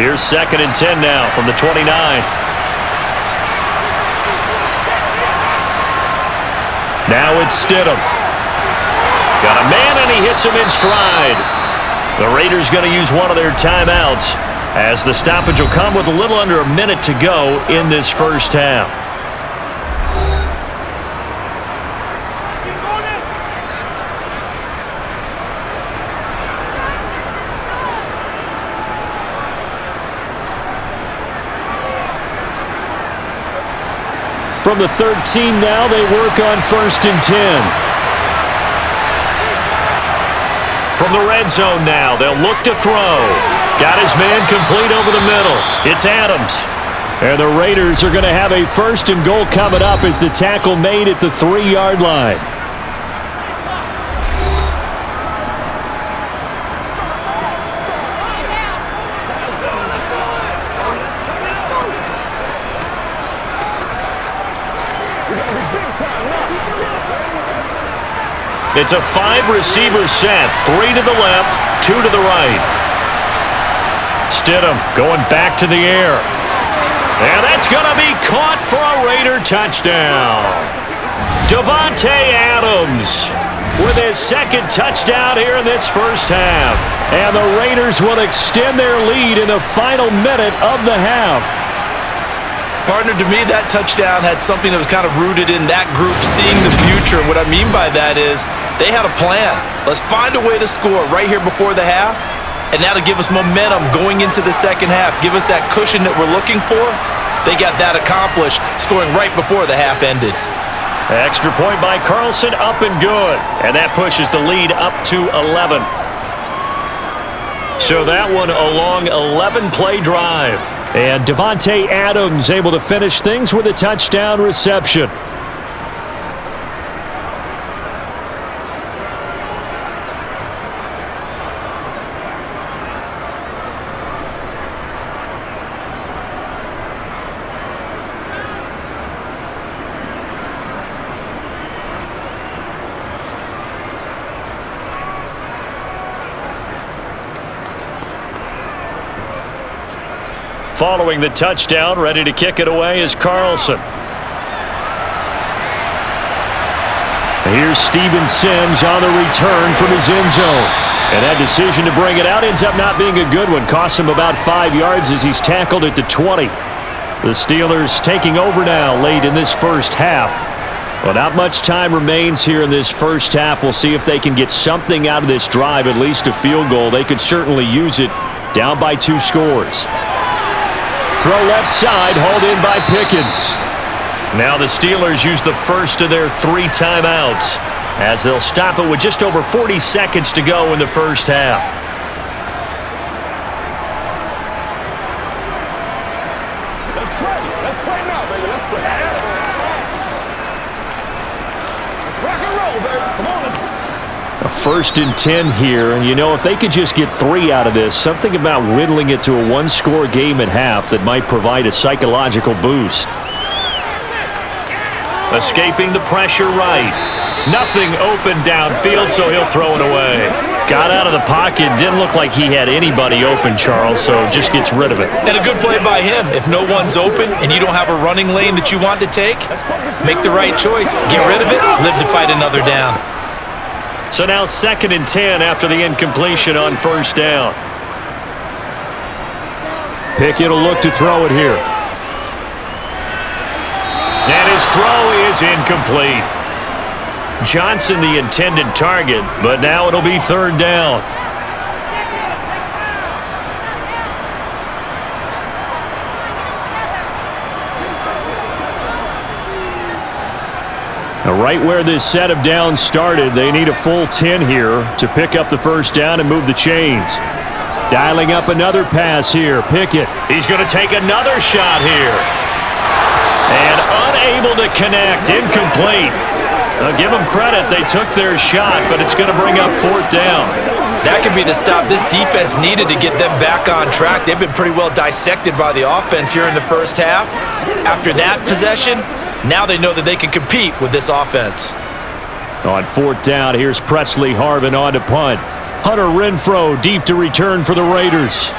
Here's 2nd and 10 now from the 29. Now it's Stidham. Got a man, and he hits him in stride. The Raiders going to use one of their timeouts, as the stoppage will come with a little under a minute to go in this first half. From the 13 now, they work on 1st and 10. From the red zone now, they'll look to throw. Got his man complete over the middle. It's Adams. And the Raiders are going to have a 1st and goal coming up as the tackle made at the 3-yard line. It's a 5-receiver set. 3 to the left, 2 to the right. Stidham going back to the air. And that's going to be caught for a Raider touchdown. Davante Adams with his 2nd touchdown here in this first half. And the Raiders will extend their lead in the final minute of the half. Partner, to me, that touchdown had something that was kind of rooted in that group seeing the future. What I mean by that is they had a plan. Let's find a way to score right here before the half, and that'll give us momentum going into the second half, give us that cushion that we're looking for. They got that accomplished, scoring right before the half ended. Extra point by Carlson, up and good. And that pushes the lead up to 11. So that one a long 11-play drive. And Davante Adams able to finish things with a touchdown reception. Following the touchdown, ready to kick it away is Carlson. Here's Steven Sims on the return from his end zone. And that decision to bring it out ends up not being a good one. Costs him about 5 yards as he's tackled at the 20. The Steelers taking over now late in this first half. Well, not much time remains here in this first half. We'll see if they can get something out of this drive, at least a field goal. They could certainly use it, down by 2 scores. Throw left side, hauled in by Pickens. Now the Steelers use the first of their 3 timeouts as they'll stop it with just over 40 seconds to go in the first half. Let's play. Let's play now, baby. Let's play. Let's rock and roll, baby. Come on, let's go. A 1st and 10 here, and you know, if they could just get 3 out of this, something about whittling it to a 1-score game at half that might provide a psychological boost. Escaping the pressure right. Nothing open downfield, so he'll throw it away. Got out of the pocket, didn't look like he had anybody open, Charles, so just gets rid of it. And a good play by him. If no one's open and you don't have a running lane that you want to take, make the right choice. Get rid of it, live to fight another down. So now 2nd and 10 after the incompletion on 1st down. Pickett will look to throw it here. And his throw is incomplete. Johnson the intended target, but now it'll be 3rd down. Right where this set of downs started, they need a full 10 here to pick up the 1st down and move the chains. Dialing up another pass here. Pickett, he's going to take another shot here. And unable to connect, incomplete. Now give them credit, they took their shot, but it's going to bring up 4th down. That could be the stop this defense needed to get them back on track. They've been pretty well dissected by the offense here in the first half. After that possession, now they know that they can compete with this offense. On 4th down, here's Presley Harvin on to punt. Hunter Renfrow deep to return for the Raiders.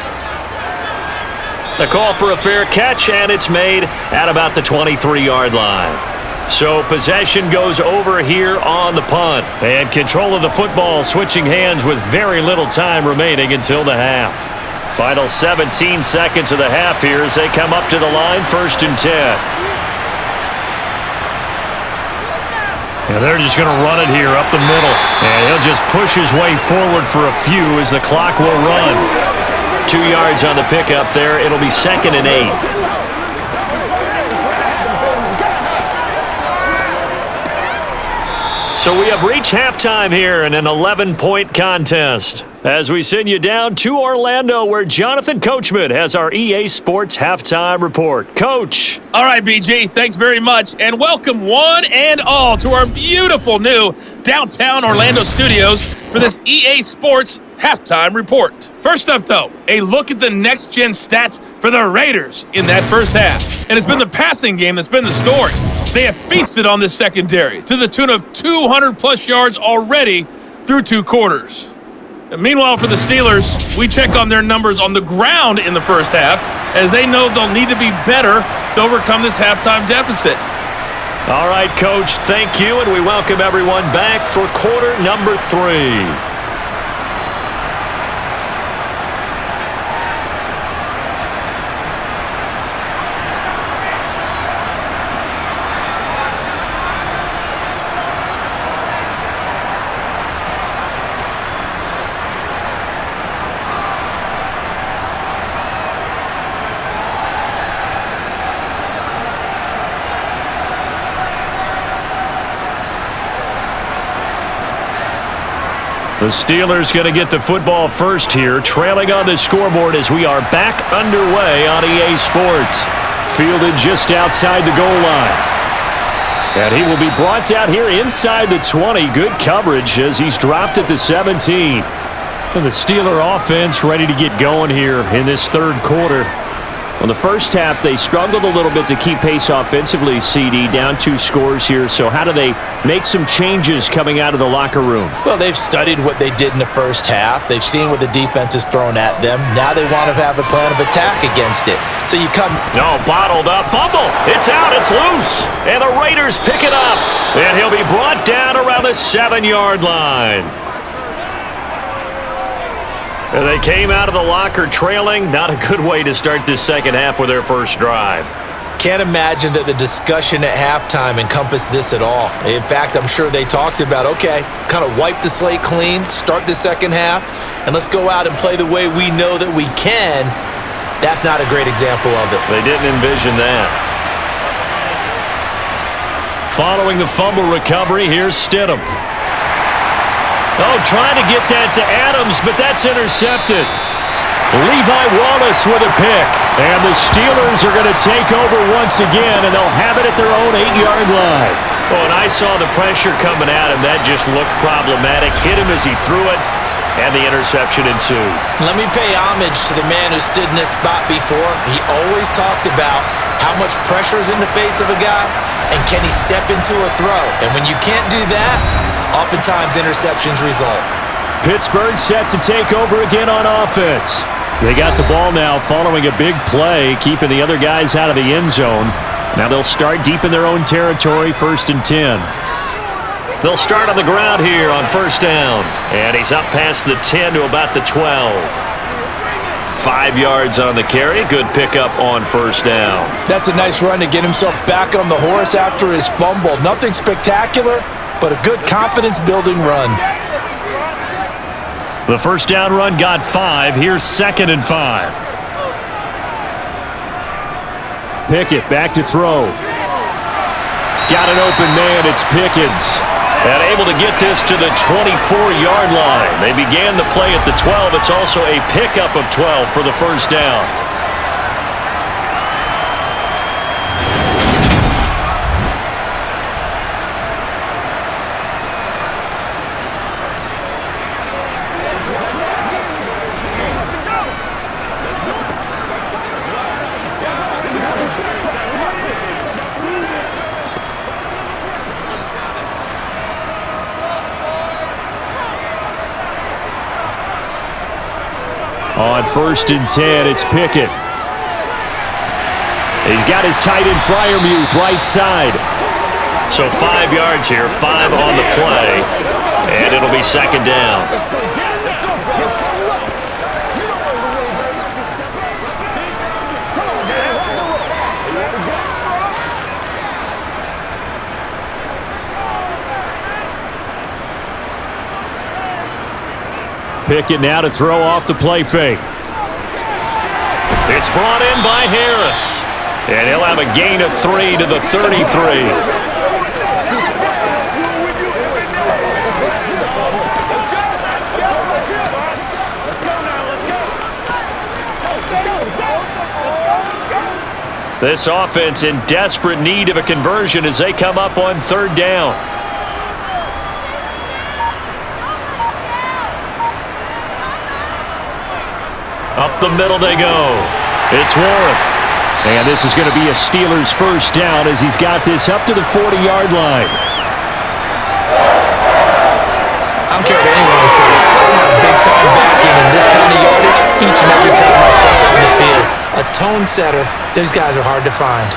The call for a fair catch, and it's made at about the 23-yard line. So possession goes over here on the punt. And control of the football switching hands with very little time remaining until the half. Final 17 seconds of the half here as they come up to the line, 1st and 10. And they're just going to run it here up the middle. And he'll just push his way forward for a few as the clock will run. 2 yards on the pickup there. It'll be 2nd and 8. So we have reached halftime here in an 11-point contest. As we send you down to Orlando, where Jonathan Coachman has our EA Sports Halftime Report. Coach. All right, BG, thanks very much. And welcome one and all to our beautiful new downtown Orlando studios for this EA Sports Halftime Report. First up, though, a look at the next-gen stats for the Raiders in that first half. And it's been the passing game that's been the story. They have feasted on this secondary to the tune of 200-plus yards already through 2 quarters. And meanwhile, for the Steelers, we check on their numbers on the ground in the first half, as they know they'll need to be better to overcome this halftime deficit. All right, Coach, thank you, and we welcome everyone back for quarter number 3. The Steelers going to get the football first here, trailing on the scoreboard as we are back underway on EA Sports. Fielded just outside the goal line. And he will be brought down here inside the 20. Good coverage as he's dropped at the 17. And the Steeler offense ready to get going here in this third quarter. Well, the first half, they struggled a little bit to keep pace offensively, CD, down 2 scores here. So how do they make some changes coming out of the locker room? Well, they've studied what they did in the first half. They've seen what the defense has thrown at them. Now they want to have a plan of attack against it. So you come... No, bottled up. Fumble. It's out. It's loose. And the Raiders pick it up. And he'll be brought down around the 7-yard line. And they came out of the locker trailing. Not a good way to start this second half with their first drive. Can't imagine that the discussion at halftime encompassed this at all. In fact, I'm sure they talked about, okay, kind of wipe the slate clean, start the second half, and let's go out and play the way we know that we can. That's not a great example of it. They didn't envision that. Following the fumble recovery, here's Stidham. Oh, trying to get that to Adams, but that's intercepted. Levi Wallace with a pick. And the Steelers are going to take over once again, and they'll have it at their own 8-yard line. Oh, and I saw the pressure coming at him. That just looked problematic. Hit him as he threw it, and the interception ensued. Let me pay homage to the man who stood in this spot before. He always talked about how much pressure is in the face of a guy, and can he step into a throw. And when you can't do that, oftentimes interceptions result. Pittsburgh set to take over again on offense. They got the ball now following a big play, keeping the other guys out of the end zone. Now they'll start deep in their own territory, 1st and 10. They'll start on the ground here on first down. And he's up past the 10 to about the 12. 5 yards on the carry. Good pickup on first down. That's a nice run to get himself back on the horse after his fumble. Nothing spectacular, but a good confidence-building run. The first down run got 5. Here's 2nd and 5. Pickett back to throw. Got an open man. It's Pickens. And able to get this to the 24-yard line. They began the play at the 12. It's also a pickup of 12 for the first down. On 1st and 10, it's Pickett. He's got his tight end Freiermuth right side. So 5 yards here, 5 on the play, and it'll be 2nd down. Pickett now to throw off the play fake. It's brought in by Harris. And he'll have a gain of 3 to the 33. This offense in desperate need of a conversion as they come up on third down. Up the middle they go. It's Warren. And this is going to be a Steelers first down as he's got this up to the 40-yard line. I don't care what anyone says. I'm not a big-time back in this kind of yardage each and every time I step on the field. A tone setter, those guys are hard to find.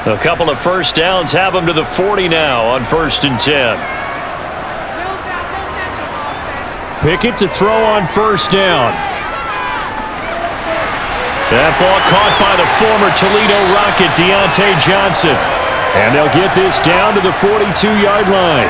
A couple of first downs have them to the 40 now on 1st and 10. Pickett to throw on first down. That ball caught by the former Toledo Rocket, Deontay Johnson. And they'll get this down to the 42-yard line.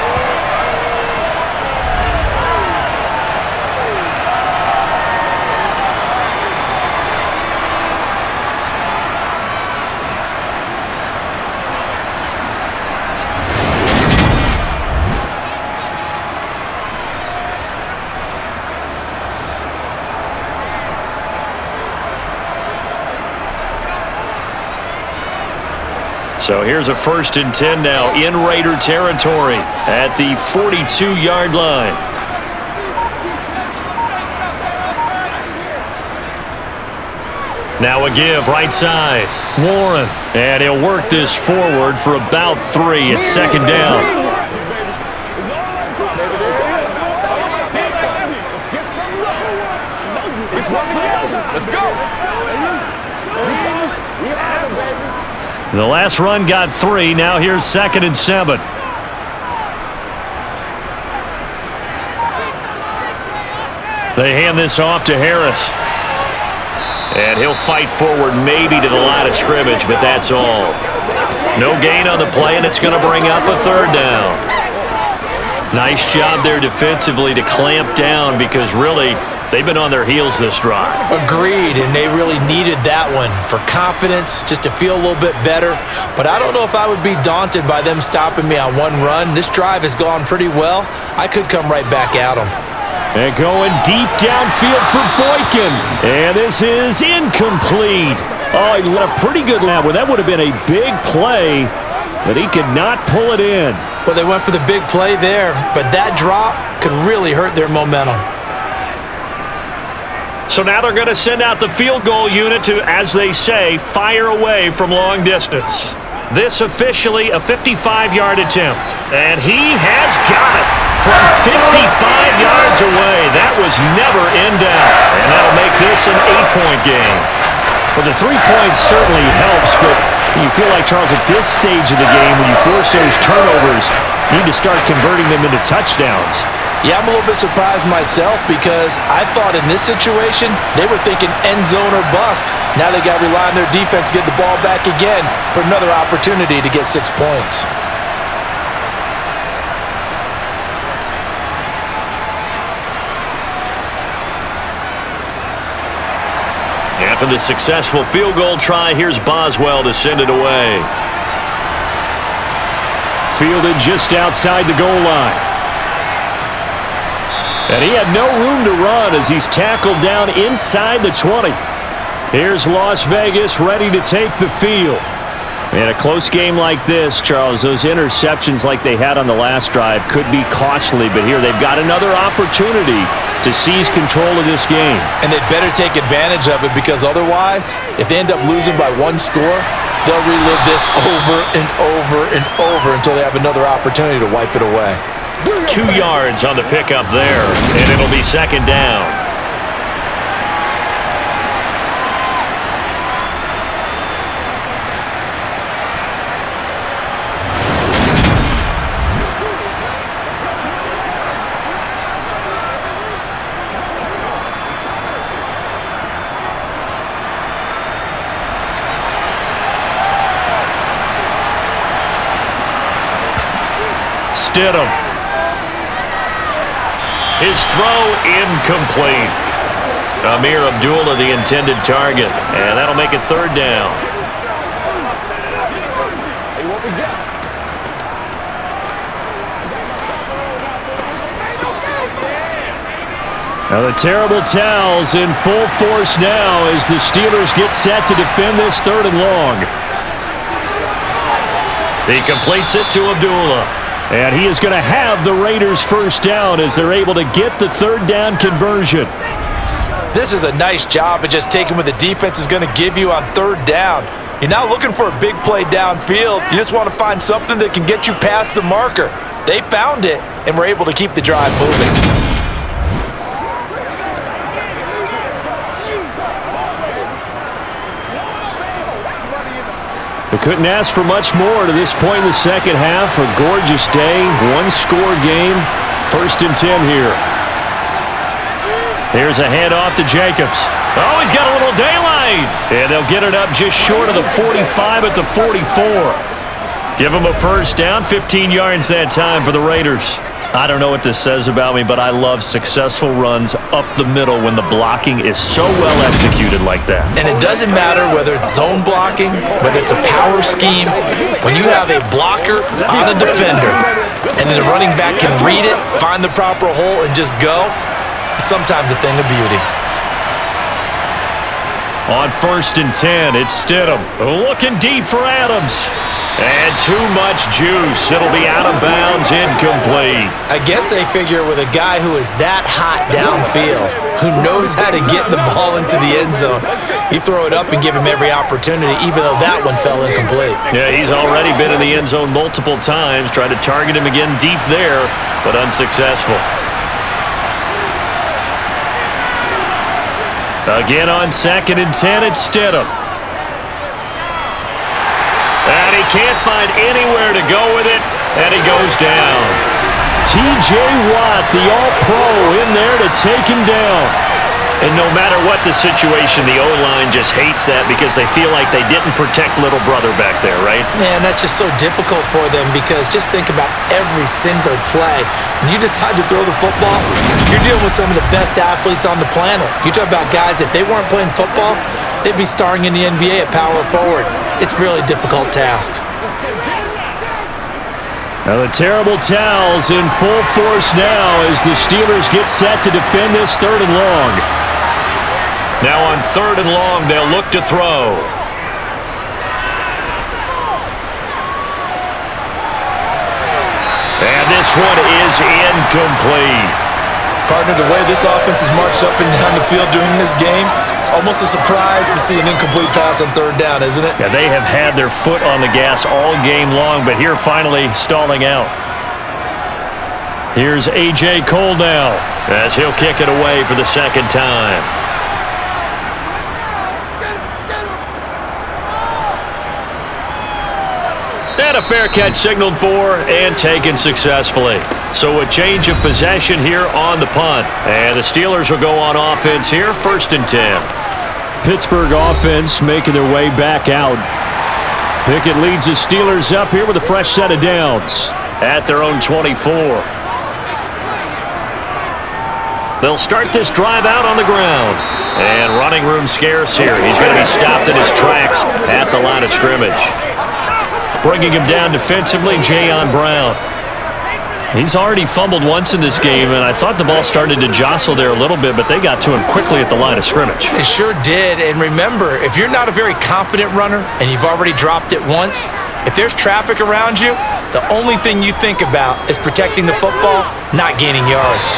So here's a 1st and 10 now in Raider territory at the 42-yard line. Now a give right side. Warren. And he'll work this forward for about 3. It's 2nd down. Let's go. The last run got 3. Now here's 2nd and 7. They hand this off to Harris. And he'll fight forward maybe to the line of scrimmage, but that's all. No gain on the play, and it's going to bring up a 3rd down. Nice job there defensively to clamp down because really they've been on their heels this drive. Agreed, and they really needed that one for confidence, just to feel a little bit better. But I don't know if I would be daunted by them stopping me on one run. This drive has gone pretty well. I could come right back at them. And going deep downfield for Boykin. And this is incomplete. Oh, he let a pretty good lap where that would have been a big play, but he could not pull it in. Well, they went for the big play there, but that drop could really hurt their momentum. So now they're going to send out the field goal unit to, as they say, fire away from long distance. This officially a 55-yard attempt. And he has got it from 55 yards away. That was never in doubt. And that'll make this an 8-point game. Well, the 3 points certainly helps, but you feel like, Charles, at this stage of the game, when you force those turnovers, you need to start converting them into touchdowns. Yeah, I'm a little bit surprised myself because I thought in this situation they were thinking end zone or bust. Now they got to rely on their defense to get the ball back again for another opportunity to get 6 points. After the successful field goal try, here's Boswell to send it away. Fielded just outside the goal line. And he had no room to run as he's tackled down inside the 20. Here's Las Vegas ready to take the field. In a close game like this, Charles, those interceptions like they had on the last drive could be costly, but here they've got another opportunity to seize control of this game. And they'd better take advantage of it because otherwise, if they end up losing by 1 score, they'll relive this over and over and over until they have another opportunity to wipe it away. 2 yards on the pickup there, and it'll be 2nd down. Stidham. His throw incomplete. Amir Abdullah, the intended target, and that'll make it third down. Hey, what we got? Now the terrible towels in full force now as the Steelers get set to defend this third and long. He completes it to Abdullah. And he is going to have the Raiders first down as they're able to get the third down conversion. This is a nice job of just taking what the defense is going to give you on third down. You're not looking for a big play downfield. You just want to find something that can get you past the marker. They found it and were able to keep the drive moving. They couldn't ask for much more to this point in the second half. A gorgeous day, one-score game. 1st and 10 here. Here's a handoff to Jacobs. Oh, he's got a little daylight. And they'll get it up just short of the 45 at the 44. Give them a first down, 15 yards that time for the Raiders. I don't know what this says about me, but I love successful runs up the middle when the blocking is so well executed like that. And it doesn't matter whether it's zone blocking, whether it's a power scheme. When you have a blocker on a defender and then the running back can read it, find the proper hole, and just go, it's sometimes a thing of beauty. On 1st and 10, it's Stidham looking deep for Adams. And too much juice. It'll be out of bounds, incomplete. I guess they figure with a guy who is that hot downfield, who knows how to get the ball into the end zone, you throw it up and give him every opportunity, even though that one fell incomplete. Yeah, he's already been in the end zone multiple times. Tried to target him again deep there, but unsuccessful. Again on 2nd and 10, it's Stidham. And he can't find anywhere to go with it, and he goes down. T.J. Watt, the All-Pro, in there to take him down. And no matter what the situation, the O-line just hates that because they feel like they didn't protect little brother back there, right? Man, that's just so difficult for them because just think about every single play. When you decide to throw the football, you're dealing with some of the best athletes on the planet. You talk about guys, if they weren't playing football, they'd be starring in the NBA at power forward. It's a really difficult task. Now the terrible towels in full force now as the Steelers get set to defend this third and long. Now on 3rd and long, they'll look to throw. And this one is incomplete. Partner, the way this offense has marched up and down the field during this game, it's almost a surprise to see an incomplete pass on 3rd down, isn't it? Yeah, they have had their foot on the gas all game long, but here finally stalling out. Here's A.J. Cole now as he'll kick it away for the 2nd time. And a fair catch signaled for and taken successfully. So a change of possession here on the punt. And the Steelers will go on offense here, 1st and 10. Pittsburgh offense making their way back out. Pickett leads the Steelers up here with a fresh set of downs at their own 24. They'll start this drive out on the ground. And running room scarce here. He's going to be stopped in his tracks at the line of scrimmage. Bringing him down defensively, Jayon Brown. He's already fumbled once in this game, and I thought the ball started to jostle there a little bit, but they got to him quickly at the line of scrimmage. They sure did, and remember, if you're not a very confident runner and you've already dropped it once, if there's traffic around you, the only thing you think about is protecting the football, not gaining yards.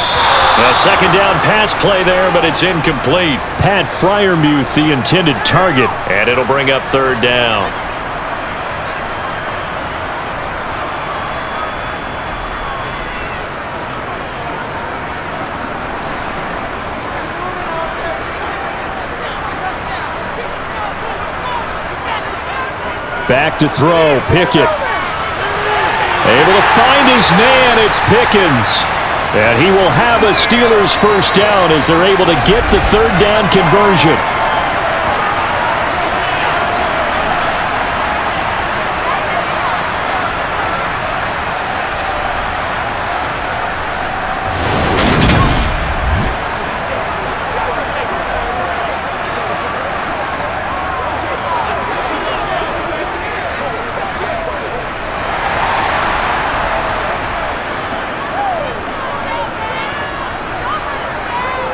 A 2nd down pass play there, but it's incomplete. Pat Freiermuth, the intended target, and it'll bring up 3rd down. Back to throw, Pickett. Able to find his man, it's Pickens. And he will have a Steelers first down as they're able to get the 3rd down conversion.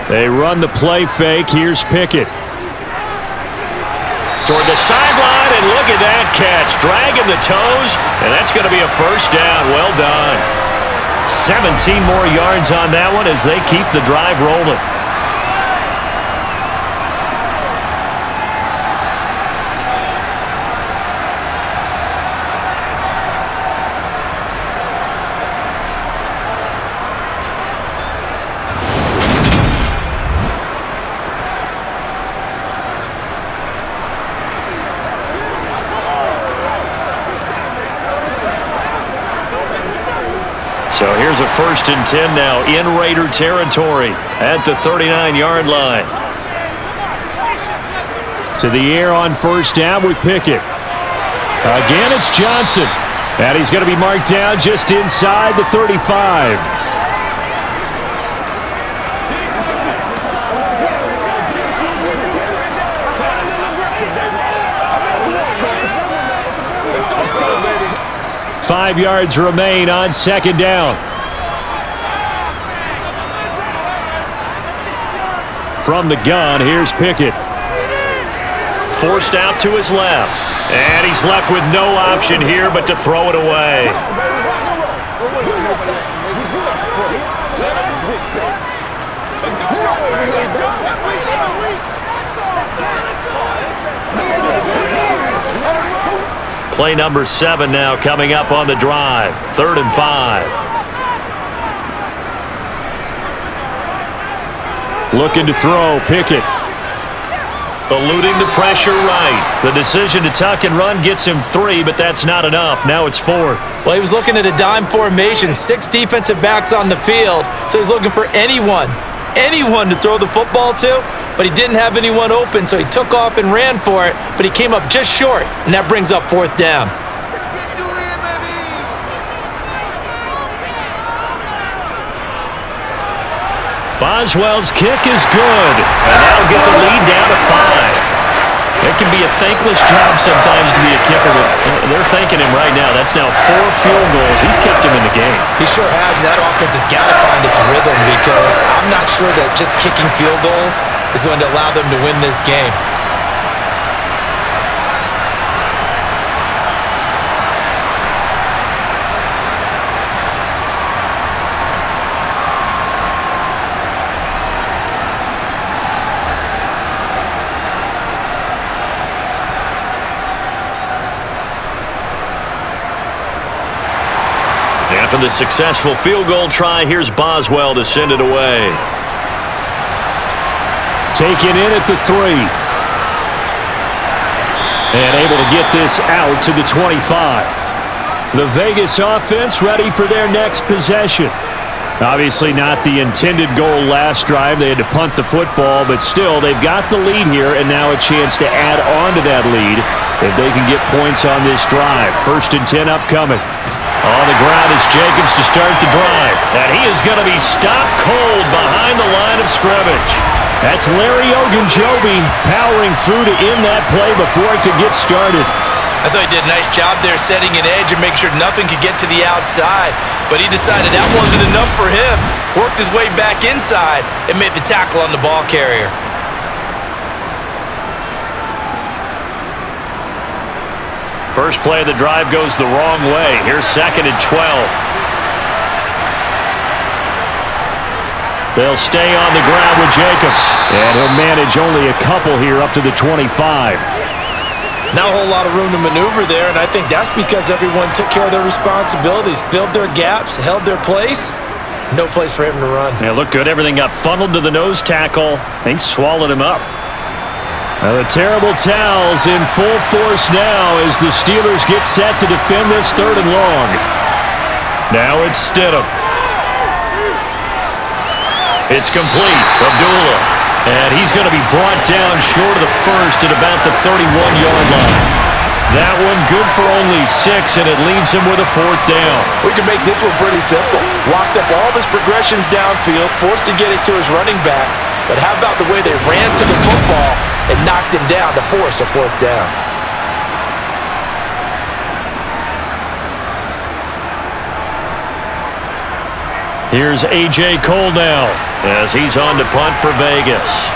They run the play fake. Here's Pickett. Toward the sideline, and look at that catch. Dragging the toes, and that's going to be a first down. Well done. 17 more yards on that one as they keep the drive rolling. So here's a 1st and 10 now in Raider territory at the 39-yard line. To the air on 1st down with Pickett. Again, it's Johnson. And he's going to be marked down just inside the 35. Five yards remain on 2nd down. From the gun, here's Pickett. Forced out to his left. And he's left with no option here but to throw it away. Play number 7 now coming up on the drive. 3rd and 5. Looking to throw, Pickett. Eluding the pressure right. The decision to tuck and run gets him 3, but that's not enough. Now it's 4th. Well, he was looking at a dime formation, 6 defensive backs on the field, so he's looking for anyone to throw the football to, but he didn't have anyone open, so he took off and ran for it, but he came up just short, and that brings up 4th down. Boswell's kick is good, and that'll get the lead down to 5. It can be a thankless job sometimes to be a kicker, but they're thanking him right now. That's now 4 field goals. He's kept him in the game. He sure has, and that offense has got to find its rhythm because I'm not sure that just kicking field goals is going to allow them to win this game. After the successful field goal try, here's Boswell to send it away. Taken in at the 3. And able to get this out to the 25. The Vegas offense ready for their next possession. Obviously not the intended goal last drive. They had to punt the football, but still they've got the lead here and now a chance to add on to that lead if they can get points on this drive. 1st and 10 upcoming. On the ground, it's Jacobs to start the drive. And he is going to be stopped cold behind the line of scrimmage. That's Larry Ogunjobi powering through to end that play before it could get started. I thought he did a nice job there setting an edge and make sure nothing could get to the outside. But he decided that wasn't enough for him. Worked his way back inside and made the tackle on the ball carrier. First play of the drive goes the wrong way. Here's 2nd and 12. They'll stay on the ground with Jacobs. And he'll manage only a couple here up to the 25. Not a whole lot of room to maneuver there, and I think that's because everyone took care of their responsibilities, filled their gaps, held their place. No place for him to run. Yeah, looked good. Everything got funneled to the nose tackle. They swallowed him up. The terrible towels in full force now as the Steelers get set to defend this 3rd and long. Now it's Stidham. It's complete. Abdullah. And he's going to be brought down short of the 1st at about the 31-yard line. That one good for only 6, and it leaves him with a 4th down. We can make this one pretty simple. Locked up all of his progressions downfield, forced to get it to his running back. But how about the way they ran to the football and knocked him down to force a 4th down? Here's A.J. Cole now as he's on to punt for Vegas.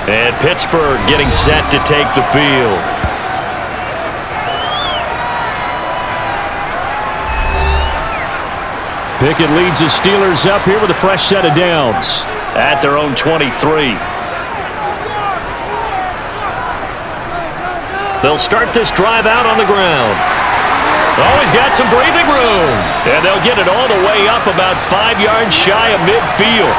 And Pittsburgh getting set to take the field. Pickett leads the Steelers up here with a fresh set of downs at their own 23. They'll start this drive out on the ground. Oh, he's got some breathing room. And they'll get it all the way up about 5 yards shy of midfield.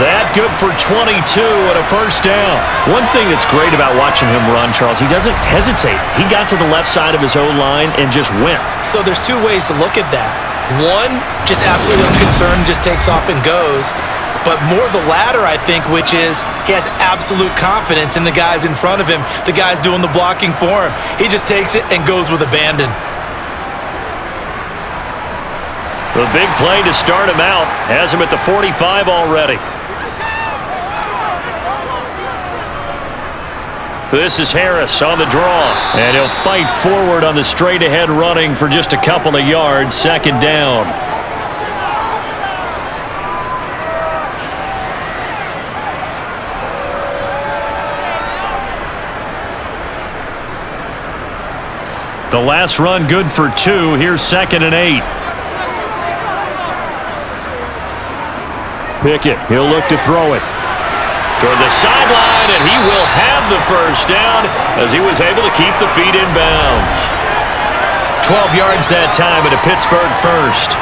That good for 22 and a first down. One thing that's great about watching him run, Charles, he doesn't hesitate. He got to the left side of his O-line and just went. So there's two ways to look at that. One, just absolutely unconcerned, just takes off and goes. But more the latter, I think, which is he has absolute confidence in the guys in front of him, the guys doing the blocking for him. He just takes it and goes with abandon. The big play to start him out has him at the 45 already. This is Harris on the draw, and he'll fight forward on the straight-ahead running for just a couple of yards, second down. The last run good for 2. Here's 2nd and 8. Pickett, he'll look to throw it toward the sideline, and he will have the first down as he was able to keep the feet in bounds. 12 yards that time and a Pittsburgh first.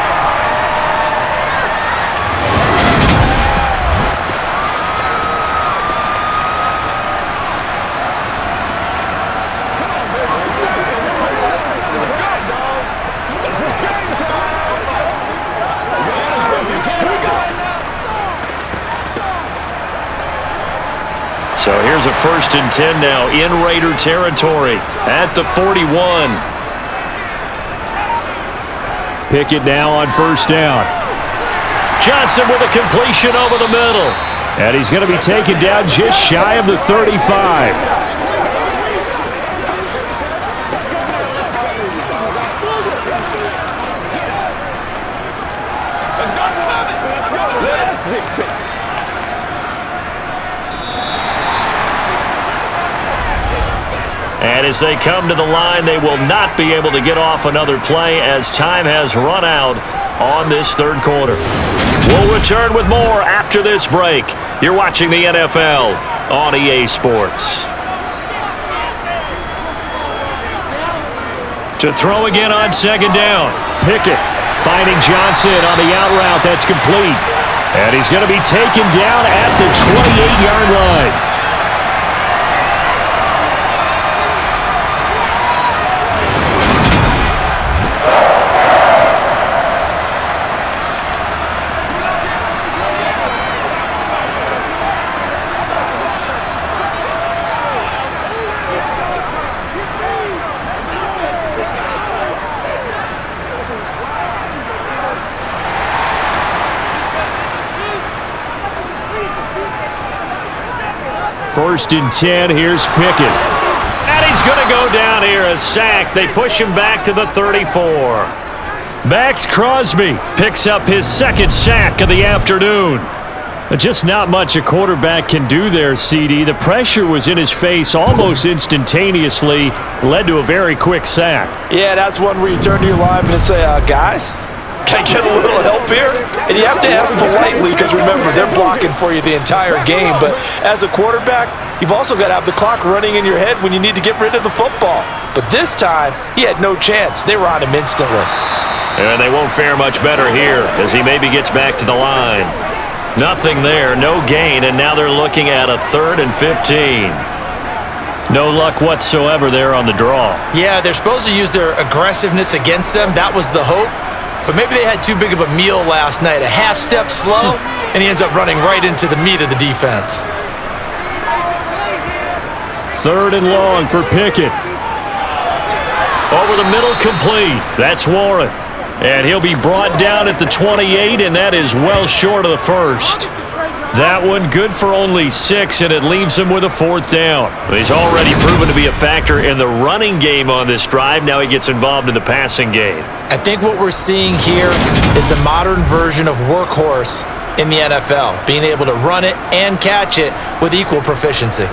So here's a 1st and 10 now in Raider territory at the 41. Pickett now on 1st down. Johnson with a completion over the middle. And he's going to be taken down just shy of the 35. And as they come to the line, they will not be able to get off another play as time has run out on this 3rd quarter. We'll return with more after this break. You're watching the NFL on EA Sports. To throw again on 2nd down. Pickett finding Johnson on the out route. That's complete. And he's going to be taken down at the 28-yard line. First and 10, here's Pickett. And he's going to go down here, a sack. They push him back to the 34. Max Crosby picks up his 2nd sack of the afternoon. Just not much a quarterback can do there, CD. The pressure was in his face almost instantaneously, led to a very quick sack. Yeah, that's one where you turn to your lineman and say, guys, can I get a little help here? And you have to ask politely because, remember, they're blocking for you the entire game. But as a quarterback, you've also got to have the clock running in your head when you need to get rid of the football. But this time, he had no chance. They were on him instantly. And they won't fare much better here as he maybe gets back to the line. Nothing there, no gain, and now they're looking at a 3rd and 15. No luck whatsoever there on the draw. Yeah, they're supposed to use their aggressiveness against them. That was the hope. But maybe they had too big of a meal last night. A half step slow, and he ends up running right into the meat of the defense. 3rd and long for Pickett. Over the middle, complete. That's Warren. And he'll be brought down at the 28, and that is well short of the first. That one good for only 6, and it leaves him with a 4th down. He's already proven to be a factor in the running game on this drive. Now he gets involved in the passing game. I think what we're seeing here is the modern version of workhorse in the NFL, being able to run it and catch it with equal proficiency.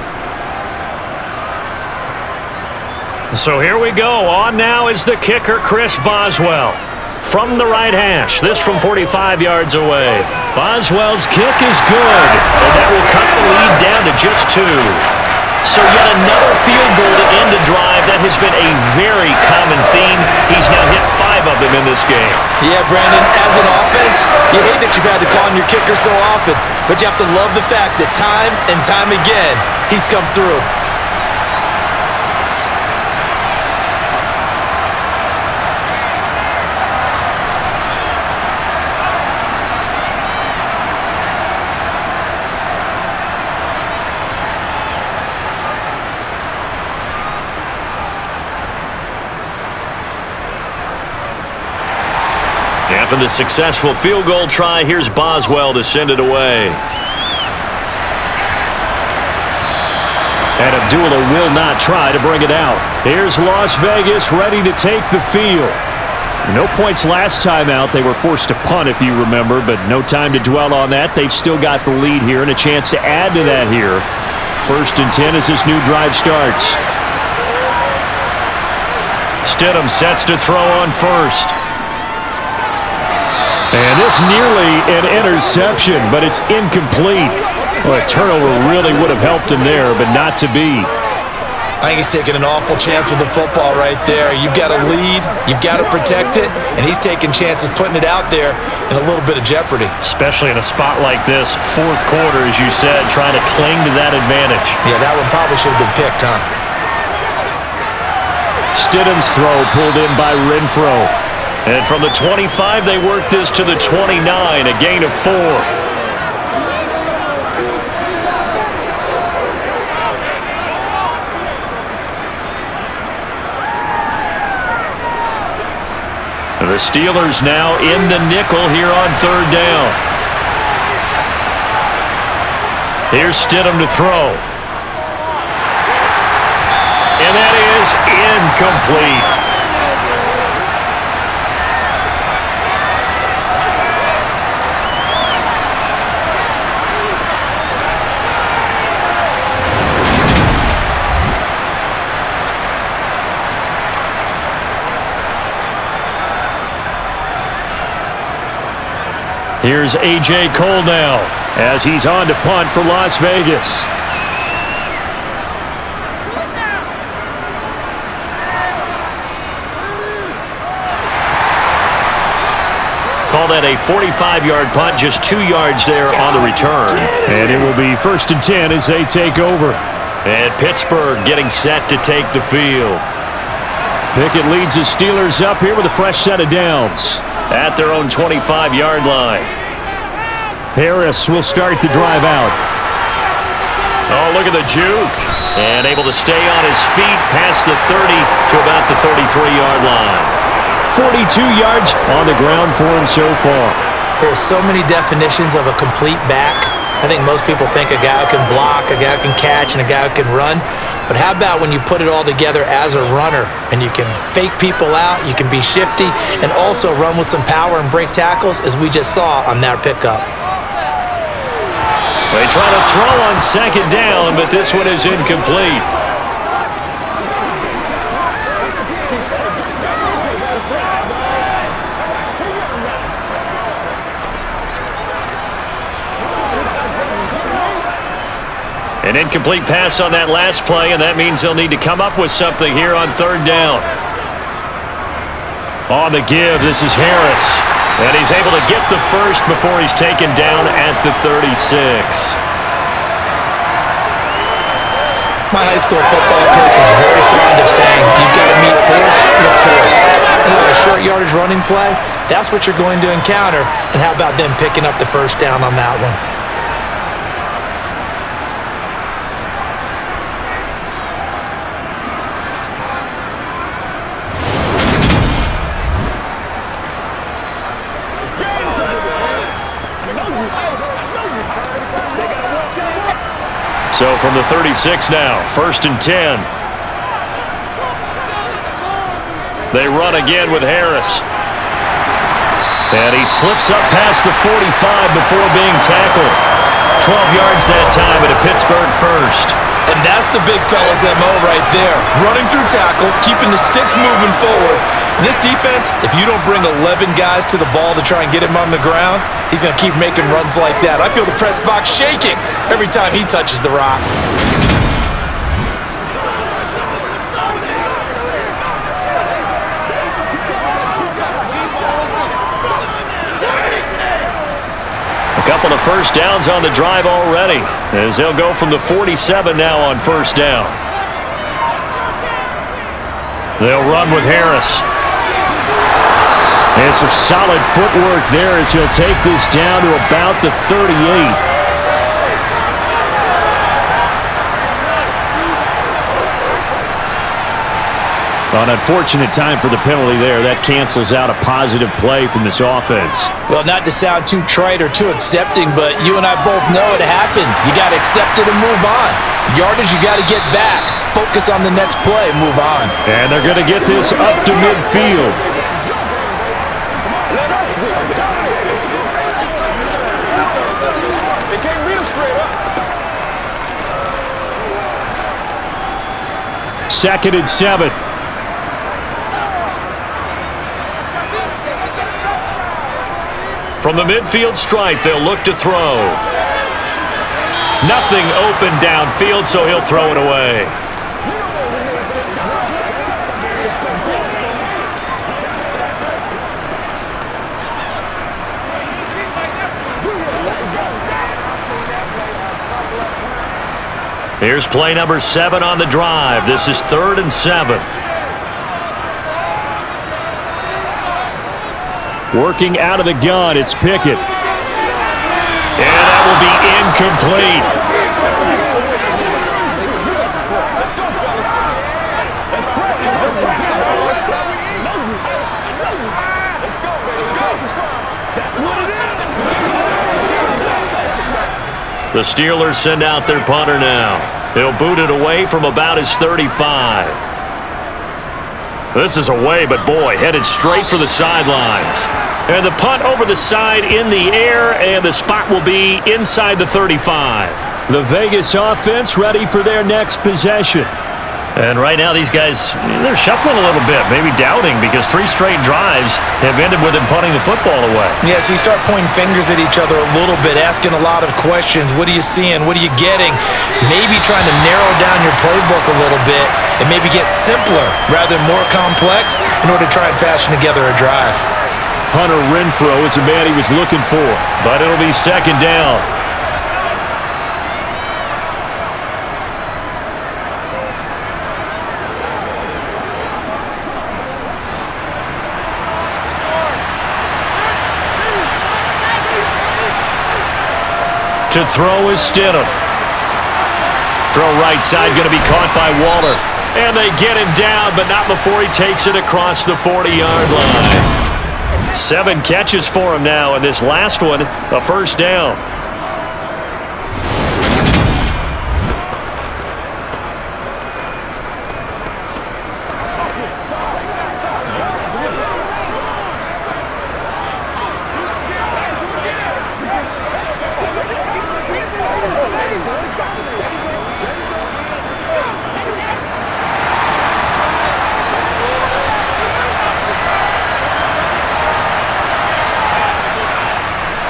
So here we go. On now is the kicker, Chris Boswell. From the right hash, this from 45 yards away. Boswell's kick is good, and that will cut the lead down to just 2. So yet another field goal to end a drive. That has been a very common theme. He's now hit 5 of them in this game. Yeah, Brandon, as an offense, you hate that you've had to call on your kicker so often, but you have to love the fact that time and time again, he's come through. After the successful field goal try, here's Boswell to send it away. And Abdullah will not try to bring it out. Here's Las Vegas ready to take the field. No points last time out. They were forced to punt, if you remember, but no time to dwell on that. They've still got the lead here and a chance to add to that here. 1st and 10 as this new drive starts. Stidham sets to throw on first. And this nearly an interception, but it's incomplete. Well, a turnover really would have helped him there, but not to be. I think he's taking an awful chance with the football right there. You've got a lead, you've got to protect it, and he's taking chances putting it out there in a little bit of jeopardy. Especially in a spot like this, 4th quarter, as you said, trying to cling to that advantage. Yeah, that one probably should have been picked, huh? Stidham's throw pulled in by Renfro. And from the 25, they work this to the 29, a gain of 4. The Steelers now in the nickel here on 3rd down. Here's Stidham to throw. And that is incomplete. Here's A.J. Cole now as he's on to punt for Las Vegas. Call that a 45-yard punt, just 2 yards there on the return. And it will be 1st and 10 as they take over. And Pittsburgh getting set to take the field. Pickett leads the Steelers up here with a fresh set of downs at their own 25-yard line. Harris will start the drive out. Oh, look at the juke. And able to stay on his feet past the 30 to about the 33-yard line. 42 yards on the ground for him so far. There's so many definitions of a complete back. I think most people think a guy who can block, a guy who can catch, and a guy who can run. But how about when you put it all together as a runner and you can fake people out, you can be shifty, and also run with some power and break tackles, as we just saw on that pickup. They try to throw on 2nd down, but this one is incomplete. An incomplete pass on that last play, and that means they'll need to come up with something here on 3rd down. On the give, this is Harris. And he's able to get the first before he's taken down at the 36. My high school football coach was very fond of saying, you've got to meet force with force. And on a short yardage running play, that's what you're going to encounter. And how about them picking up the 1st down on that one? from the 36 now. 1st and 10. They run again with Harris. And he slips up past the 45 before being tackled. 12 yards that time at a Pittsburgh first. And that's the big fella's MO right there. Running through tackles, keeping the sticks moving forward. This defense, if you don't bring 11 guys to the ball to try and get him on the ground, he's going to keep making runs like that. I feel the press box shaking every time he touches the rock. Couple of first downs on the drive already, as they'll go from the 47 now on 1st down. They'll run with Harris. And some solid footwork there as he'll take this down to about the 38. An unfortunate time for the penalty there. That cancels out a positive play from this offense. Well, not to sound too trite or too accepting, but you and I both know it happens. You got to accept it and move on. Yardage, you got to get back. Focus on the next play and move on. And they're going to get this up to midfield. They can't beat us straight up. 2nd and 7. From the midfield stripe, they'll look to throw. Nothing open downfield, so he'll throw it away. Here's play number 7 on the drive. This is 3rd and 7. Working out of the gun, it's Pickett. And that will be incomplete. The Steelers send out their punter now. He'll boot it away from about his 35. This is away, but boy, headed straight for the sidelines. And the punt over the side in the air, and the spot will be inside the 35. The Vegas offense ready for their next possession. And right now, these guys, they're shuffling a little bit, maybe doubting, because 3 straight drives have ended with them punting the football away. Yeah, so you start pointing fingers at each other a little bit, asking a lot of questions. What are you seeing? What are you getting? Maybe trying to narrow down your playbook a little bit and maybe get simpler rather than more complex in order to try and fashion together a drive. Hunter Renfrow is the man he was looking for, but it'll be 2nd down. To throw is Stidham. Throw right side, going to be caught by Waller. And they get him down, but not before he takes it across the 40-yard line. 7 catches for him now, and this last one, a 1st down.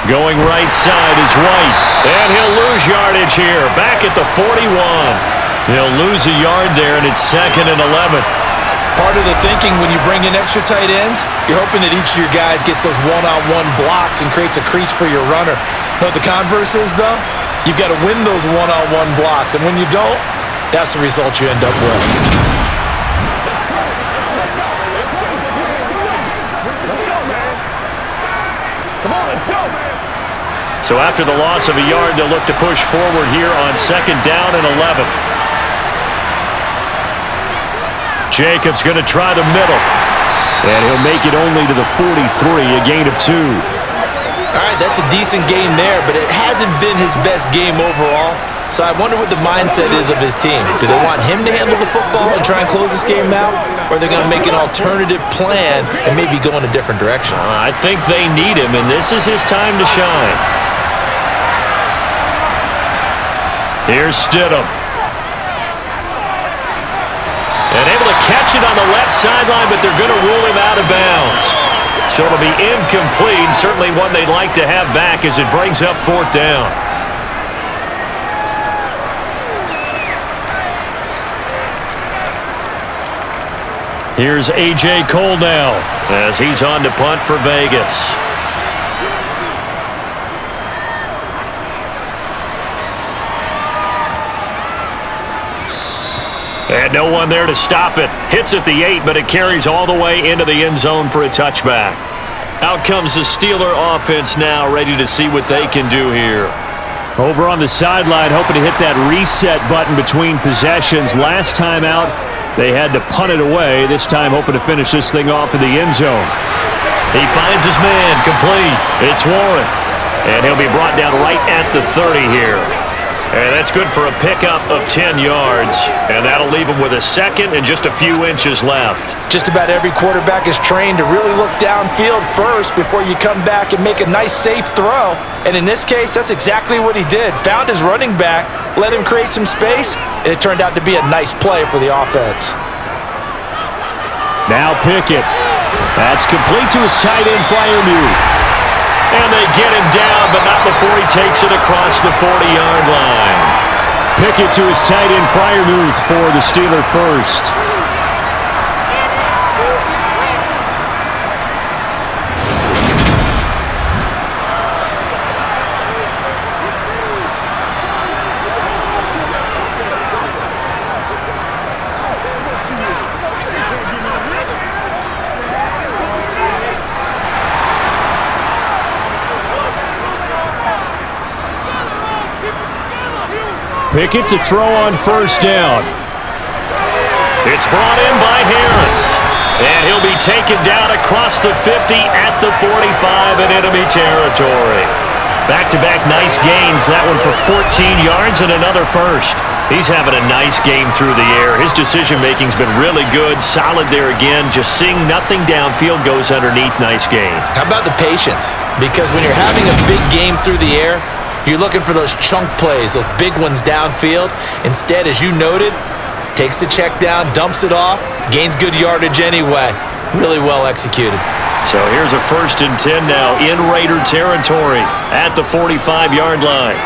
Going right side is White, and he'll lose yardage here, back at the 41. He'll lose a yard there, and it's 2nd and 11. Part of the thinking when you bring in extra tight ends, you're hoping that each of your guys gets those one-on-one blocks and creates a crease for your runner. You know what the converse is, though? You've got to win those one-on-one blocks, and when you don't, that's the result you end up with. So after the loss of a yard, they'll look to push forward here on 2nd down and 11. Jacobs going to try the middle. And he'll make it only to the 43, a gain of 2. All right, that's a decent game there, but it hasn't been his best game overall. So I wonder what the mindset is of his team. Do they want him to handle the football and try and close this game out? Or are they going to make an alternative plan and maybe go in a different direction? I think they need him, and this is his time to shine. Here's Stidham. And able to catch it on the left sideline, but they're going to rule him out of bounds. So it'll be incomplete, certainly one they'd like to have back as it brings up 4th down. Here's A.J. Cole now as he's on to punt for Vegas. And no one there to stop it. Hits at the 8, but it carries all the way into the end zone for a touchback. Out comes the Steeler offense now, ready to see what they can do here. Over on the sideline, hoping to hit that reset button between possessions. Last time out, they had to punt it away. This time, hoping to finish this thing off in the end zone. He finds his man, complete. It's Warren. And he'll be brought down right at the 30 here. And that's good for a pickup of 10 yards. And that'll leave him with a second and just a few inches left. Just about every quarterback is trained to really look downfield first before you come back and make a nice, safe throw. And in this case, that's exactly what he did. Found his running back, let him create some space, and it turned out to be a nice play for the offense. Now Pickett. That's complete to his tight end Freiermuth. And they get him down, but not before he takes it across the 40-yard line. Pickett to his tight end Freiermuth for the Steeler first. Pickett to throw on 1st down. It's brought in by Harris. And he'll be taken down across the 50 at the 45 in enemy territory. Back-to-back nice gains. That one for 14 yards and another first. He's having a nice game through the air. His decision-making's been really good. Solid there again. Just seeing nothing downfield goes underneath. Nice game. How about the patience? Because when you're having a big game through the air, you're looking for those chunk plays, those big ones downfield. Instead, as you noted, takes the check down, dumps it off, gains good yardage anyway. Really well executed. So here's a 1st and 10 now in Raider territory at the 45-yard line.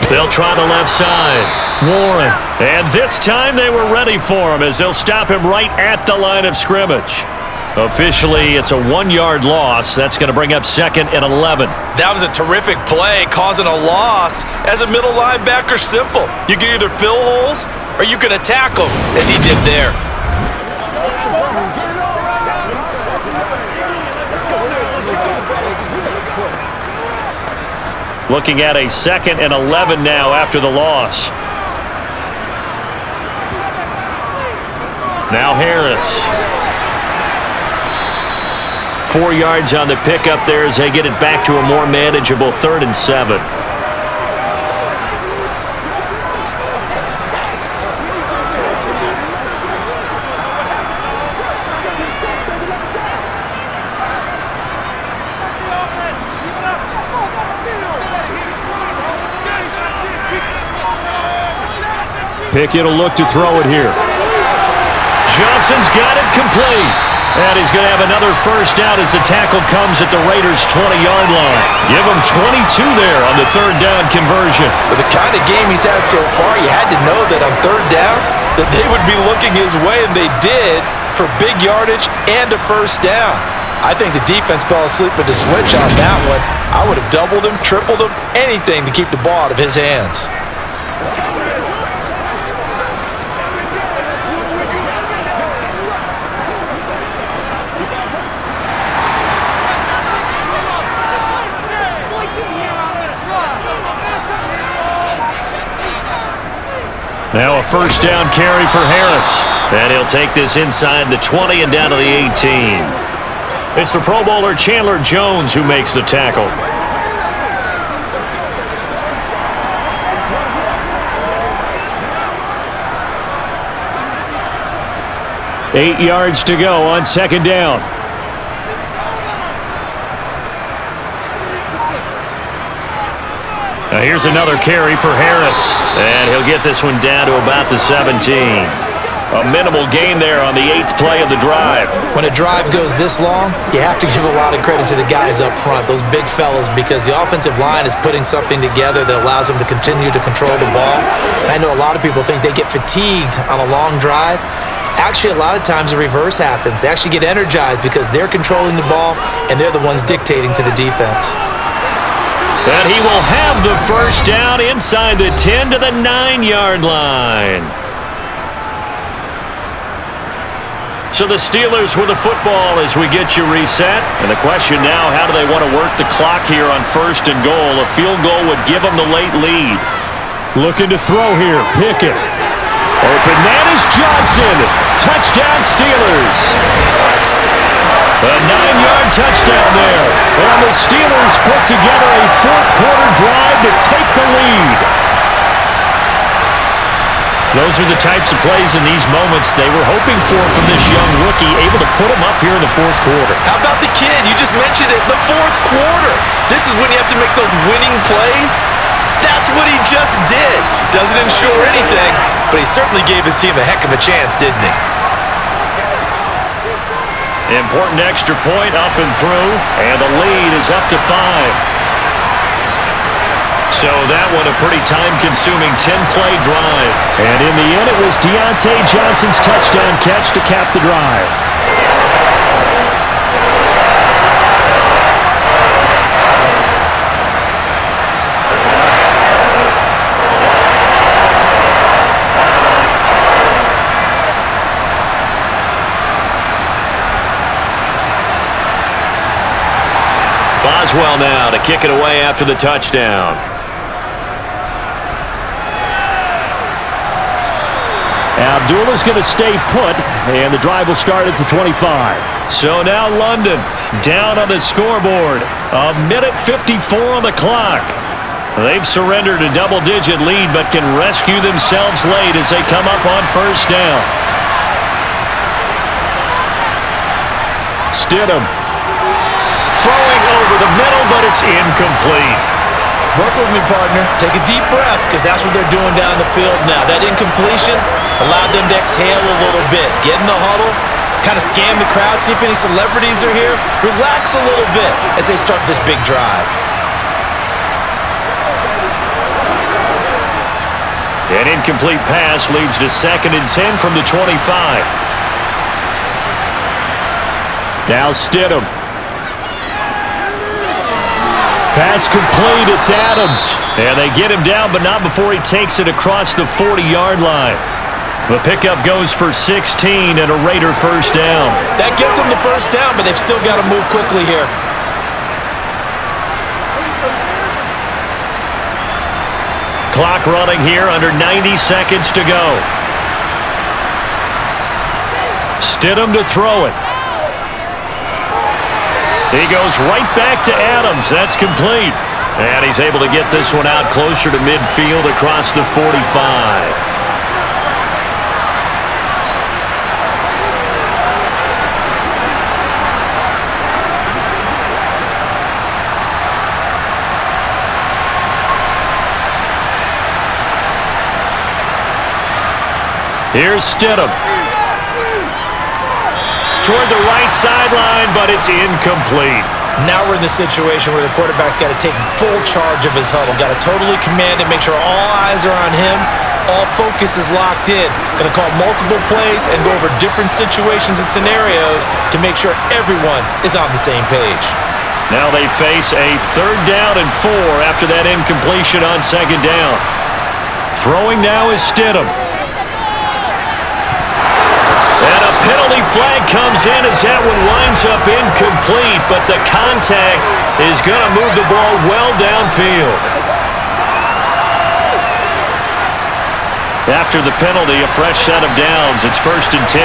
They'll try the left side. Warren. And this time they were ready for him as they'll stop him right at the line of scrimmage. Officially, it's a 1-yard loss. That's going to bring up 2nd and 11. That was a terrific play, causing a loss. As a middle linebacker, simple. You can either fill holes or you can attack them, as he did there. Looking at a 2nd and 11 now after the loss. Now Harris. 4 yards on the pickup there as they get it back to a more manageable 3rd and 7. Pickett will look to throw it here. Johnson's got it complete. And he's going to have another first down as the tackle comes at the Raiders' 20-yard line. Give him 22 there on the 3rd down conversion. With the kind of game he's had so far, you had to know that on 3rd down that they would be looking his way, and they did, for big yardage and a first down. I think the defense fell asleep with the switch on that one. I would have doubled him, tripled him, anything to keep the ball out of his hands. Now a first down carry for Harris. And he'll take this inside the 20 and down to the 18. It's the Pro Bowler Chandler Jones who makes the tackle. 8 yards to go on second down. Now here's another carry for Harris. And he'll get this one down to about the 17. A minimal gain there on the 8th play of the drive. When a drive goes this long, you have to give a lot of credit to the guys up front, those big fellas, because the offensive line is putting something together that allows them to continue to control the ball. And I know a lot of people think they get fatigued on a long drive. Actually, a lot of times the reverse happens. They actually get energized because they're controlling the ball and they're the ones dictating to the defense. And he will have the first down inside the 10 to the 9-yard line. So the Steelers with the football as we get you reset. And the question now, how do they want to work the clock here on 1st and goal? A field goal would give them the late lead. Looking to throw here. Pickett. Open man is Johnson. Touchdown Steelers. A 9-yard touchdown there. And the Steelers put together a 4th-quarter drive to take the lead. Those are the types of plays in these moments they were hoping for from this young rookie, able to put him up here in the 4th quarter. How about the kid? You just mentioned it, the 4th quarter. This is when you have to make those winning plays. That's what he just did. Doesn't ensure anything, but he certainly gave his team a heck of a chance, didn't he? Important extra point up and through, and the lead is up to 5. So that one a pretty time-consuming 10-play drive. And in the end, it was Deontay Johnson's touchdown catch to cap the drive. Boswell now to kick it away after the touchdown. Abdullah's going to stay put, and the drive will start at the 25. So now London down on the scoreboard. 1:54 on the clock. They've surrendered a double-digit lead, but can rescue themselves late as they come up on 1st down. Stidham throwing over the middle, but it's incomplete. Work with me, partner. Take a deep breath, because that's what they're doing down the field now. That incompletion allowed them to exhale a little bit. Get in the huddle, kind of scan the crowd, see if any celebrities are here. Relax a little bit as they start this big drive. An incomplete pass leads to 2nd and 10 from the 25. Now Stidham. Pass complete, it's Adams. And they get him down, but not before he takes it across the 40-yard line. The pickup goes for 16 and a Raider 1st down. That gets them the 1st down, but they've still got to move quickly here. Clock running here, under 90 seconds to go. Stidham to throw it. He goes right back to Adams. That's complete. And he's able to get this one out closer to midfield across the 45. Here's Stidham. Toward the right sideline, but it's incomplete. Now we're in the situation where the quarterback's got to take full charge of his huddle. Got to totally command it, make sure all eyes are on him. All focus is locked in. Going to call multiple plays and go over different situations and scenarios to make sure everyone is on the same page. Now they face a 3rd down and 4 after that incompletion on 2nd down. Throwing now is Stidham. And a penalty flag comes in as that one winds up incomplete, but the contact is going to move the ball well downfield. After the penalty, a fresh set of downs. It's 1st and 10.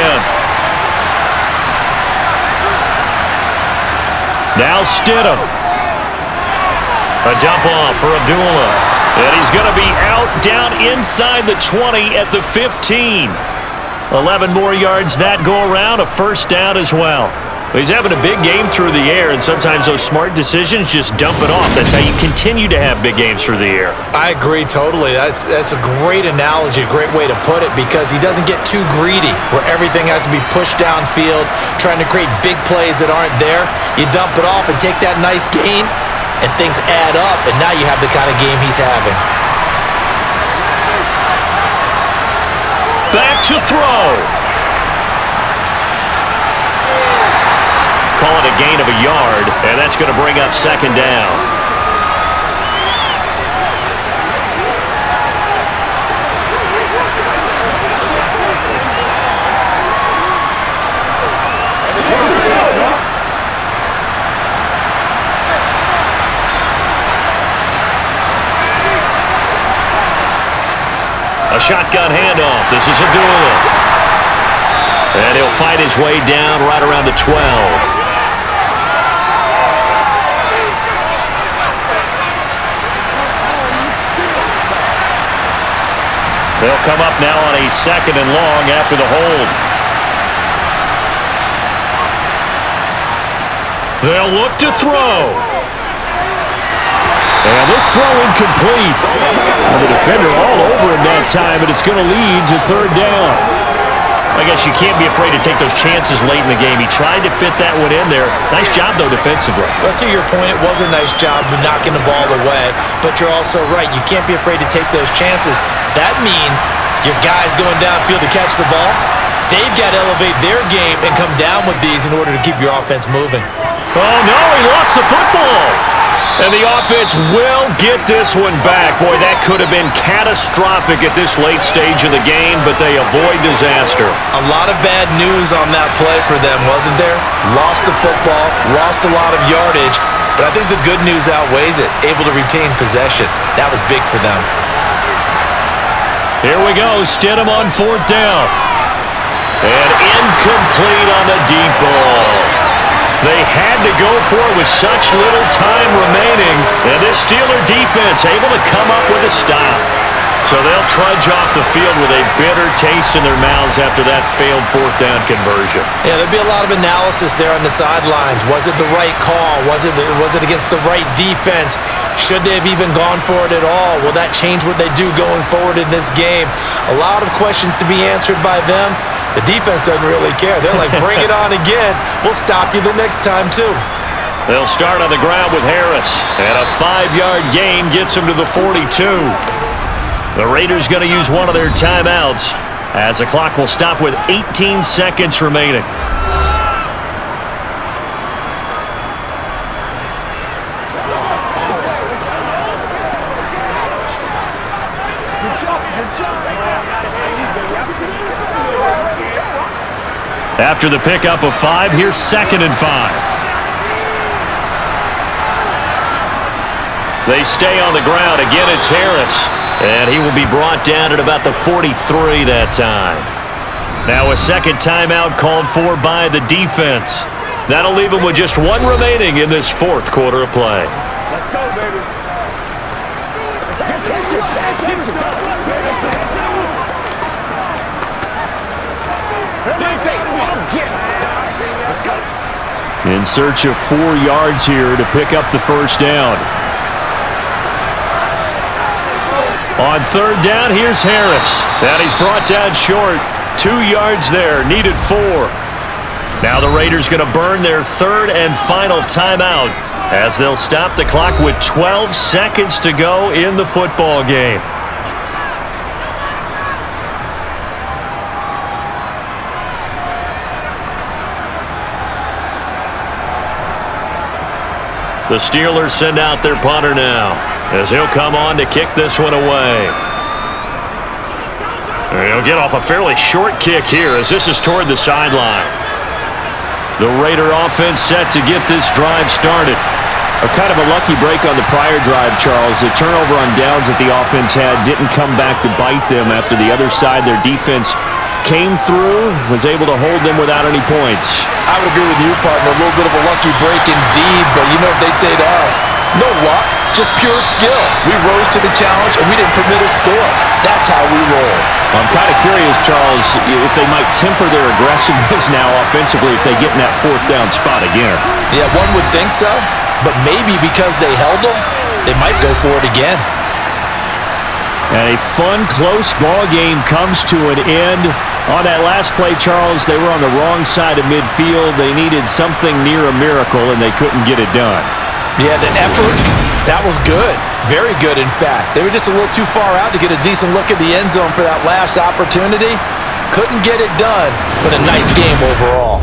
Now Stidham. A dump off for Abdullah. And he's going to be out down inside the 20 at the 15. 11 more yards that go around, a first down as well. He's having a big game through the air, and sometimes those smart decisions just dump it off. That's how you continue to have big games through the air. I agree totally. That's a great analogy, a great way to put it, because he doesn't get too greedy where everything has to be pushed downfield, trying to create big plays that aren't there. You dump it off and take that nice gain, and things add up, and now you have the kind of game he's having. Back to throw. Call it a gain of a yard, and that's going to bring up second down. A shotgun handoff. This is a duel. And he'll fight his way down right around the 12. They'll come up now on a second and long after the hold. They'll look to throw. And this throw incomplete. The defender all over him that time, and it's going to lead to third down. I guess you can't be afraid to take those chances late in the game. He tried to fit that one in there. Nice job, though, defensively. Well, to your point, it was a nice job of knocking the ball away, but you're also right. You can't be afraid to take those chances. That means your guys going downfield to catch the ball, they've got to elevate their game and come down with these in order to keep your offense moving. Oh, no, he lost the football. And the offense will get this one back. Boy, that could have been catastrophic at this late stage of the game, but they avoid disaster. A lot of bad news on that play for them, wasn't there? Lost the football, lost a lot of yardage, but I think the good news outweighs it. Able to retain possession. That was big for them. Here we go. Stidham on fourth down. And incomplete on the deep ball. They had to go for it with such little time remaining. And this Steeler defense able to come up with a stop. So they'll trudge off the field with a bitter taste in their mouths after that failed fourth down conversion. Yeah, there'll be a lot of analysis there on the sidelines. Was it the right call? Was it against the right defense? Should they have even gone for it at all? Will that change what they do going forward in this game? A lot of questions to be answered by them. The defense doesn't really care. They're like, bring it on again. We'll stop you the next time, too. They'll start on the ground with Harris. And a 5-yard gain gets him to the 42. The Raiders going to use one of their timeouts as the clock will stop with 18 seconds remaining. After the pickup of 5, here's 2nd and 5. They stay on the ground. Again, it's Harris. And he will be brought down at about the 43 that time. Now a second timeout called for by the defense. That'll leave him with just one remaining in this fourth quarter of play. Let's go, baby. In search of 4 yards here to pick up the first down. On third down, here's Harris. And he's brought down short. 2 yards there, needed 4. Now the Raiders going to burn their third and final timeout as they'll stop the clock with 12 seconds to go in the football game. The Steelers send out their punter now as he'll come on to kick this one away. He'll get off a fairly short kick here as this is toward the sideline. The Raider offense set to get this drive started. A kind of a lucky break on the prior drive, Charles. The turnover on downs that the offense had didn't come back to bite them after the other side. Their defense came through, was able to hold them without any points. I would agree with you, partner. A little bit of a lucky break indeed, but you know what they'd say to us? No luck, just pure skill. We rose to the challenge, and we didn't permit a score. That's how we roll. I'm kind of curious, Charles, if they might temper their aggressiveness now offensively if they get in that fourth down spot again. Yeah, one would think so, but maybe because they held them, they might go for it again. And a fun, close ball game comes to an end. On that last play, Charles, they were on the wrong side of midfield. They needed something near a miracle, and they couldn't get it done. Yeah, the effort, that was good. Very good, in fact. They were just a little too far out to get a decent look at the end zone for that last opportunity. Couldn't get it done, but a nice game overall.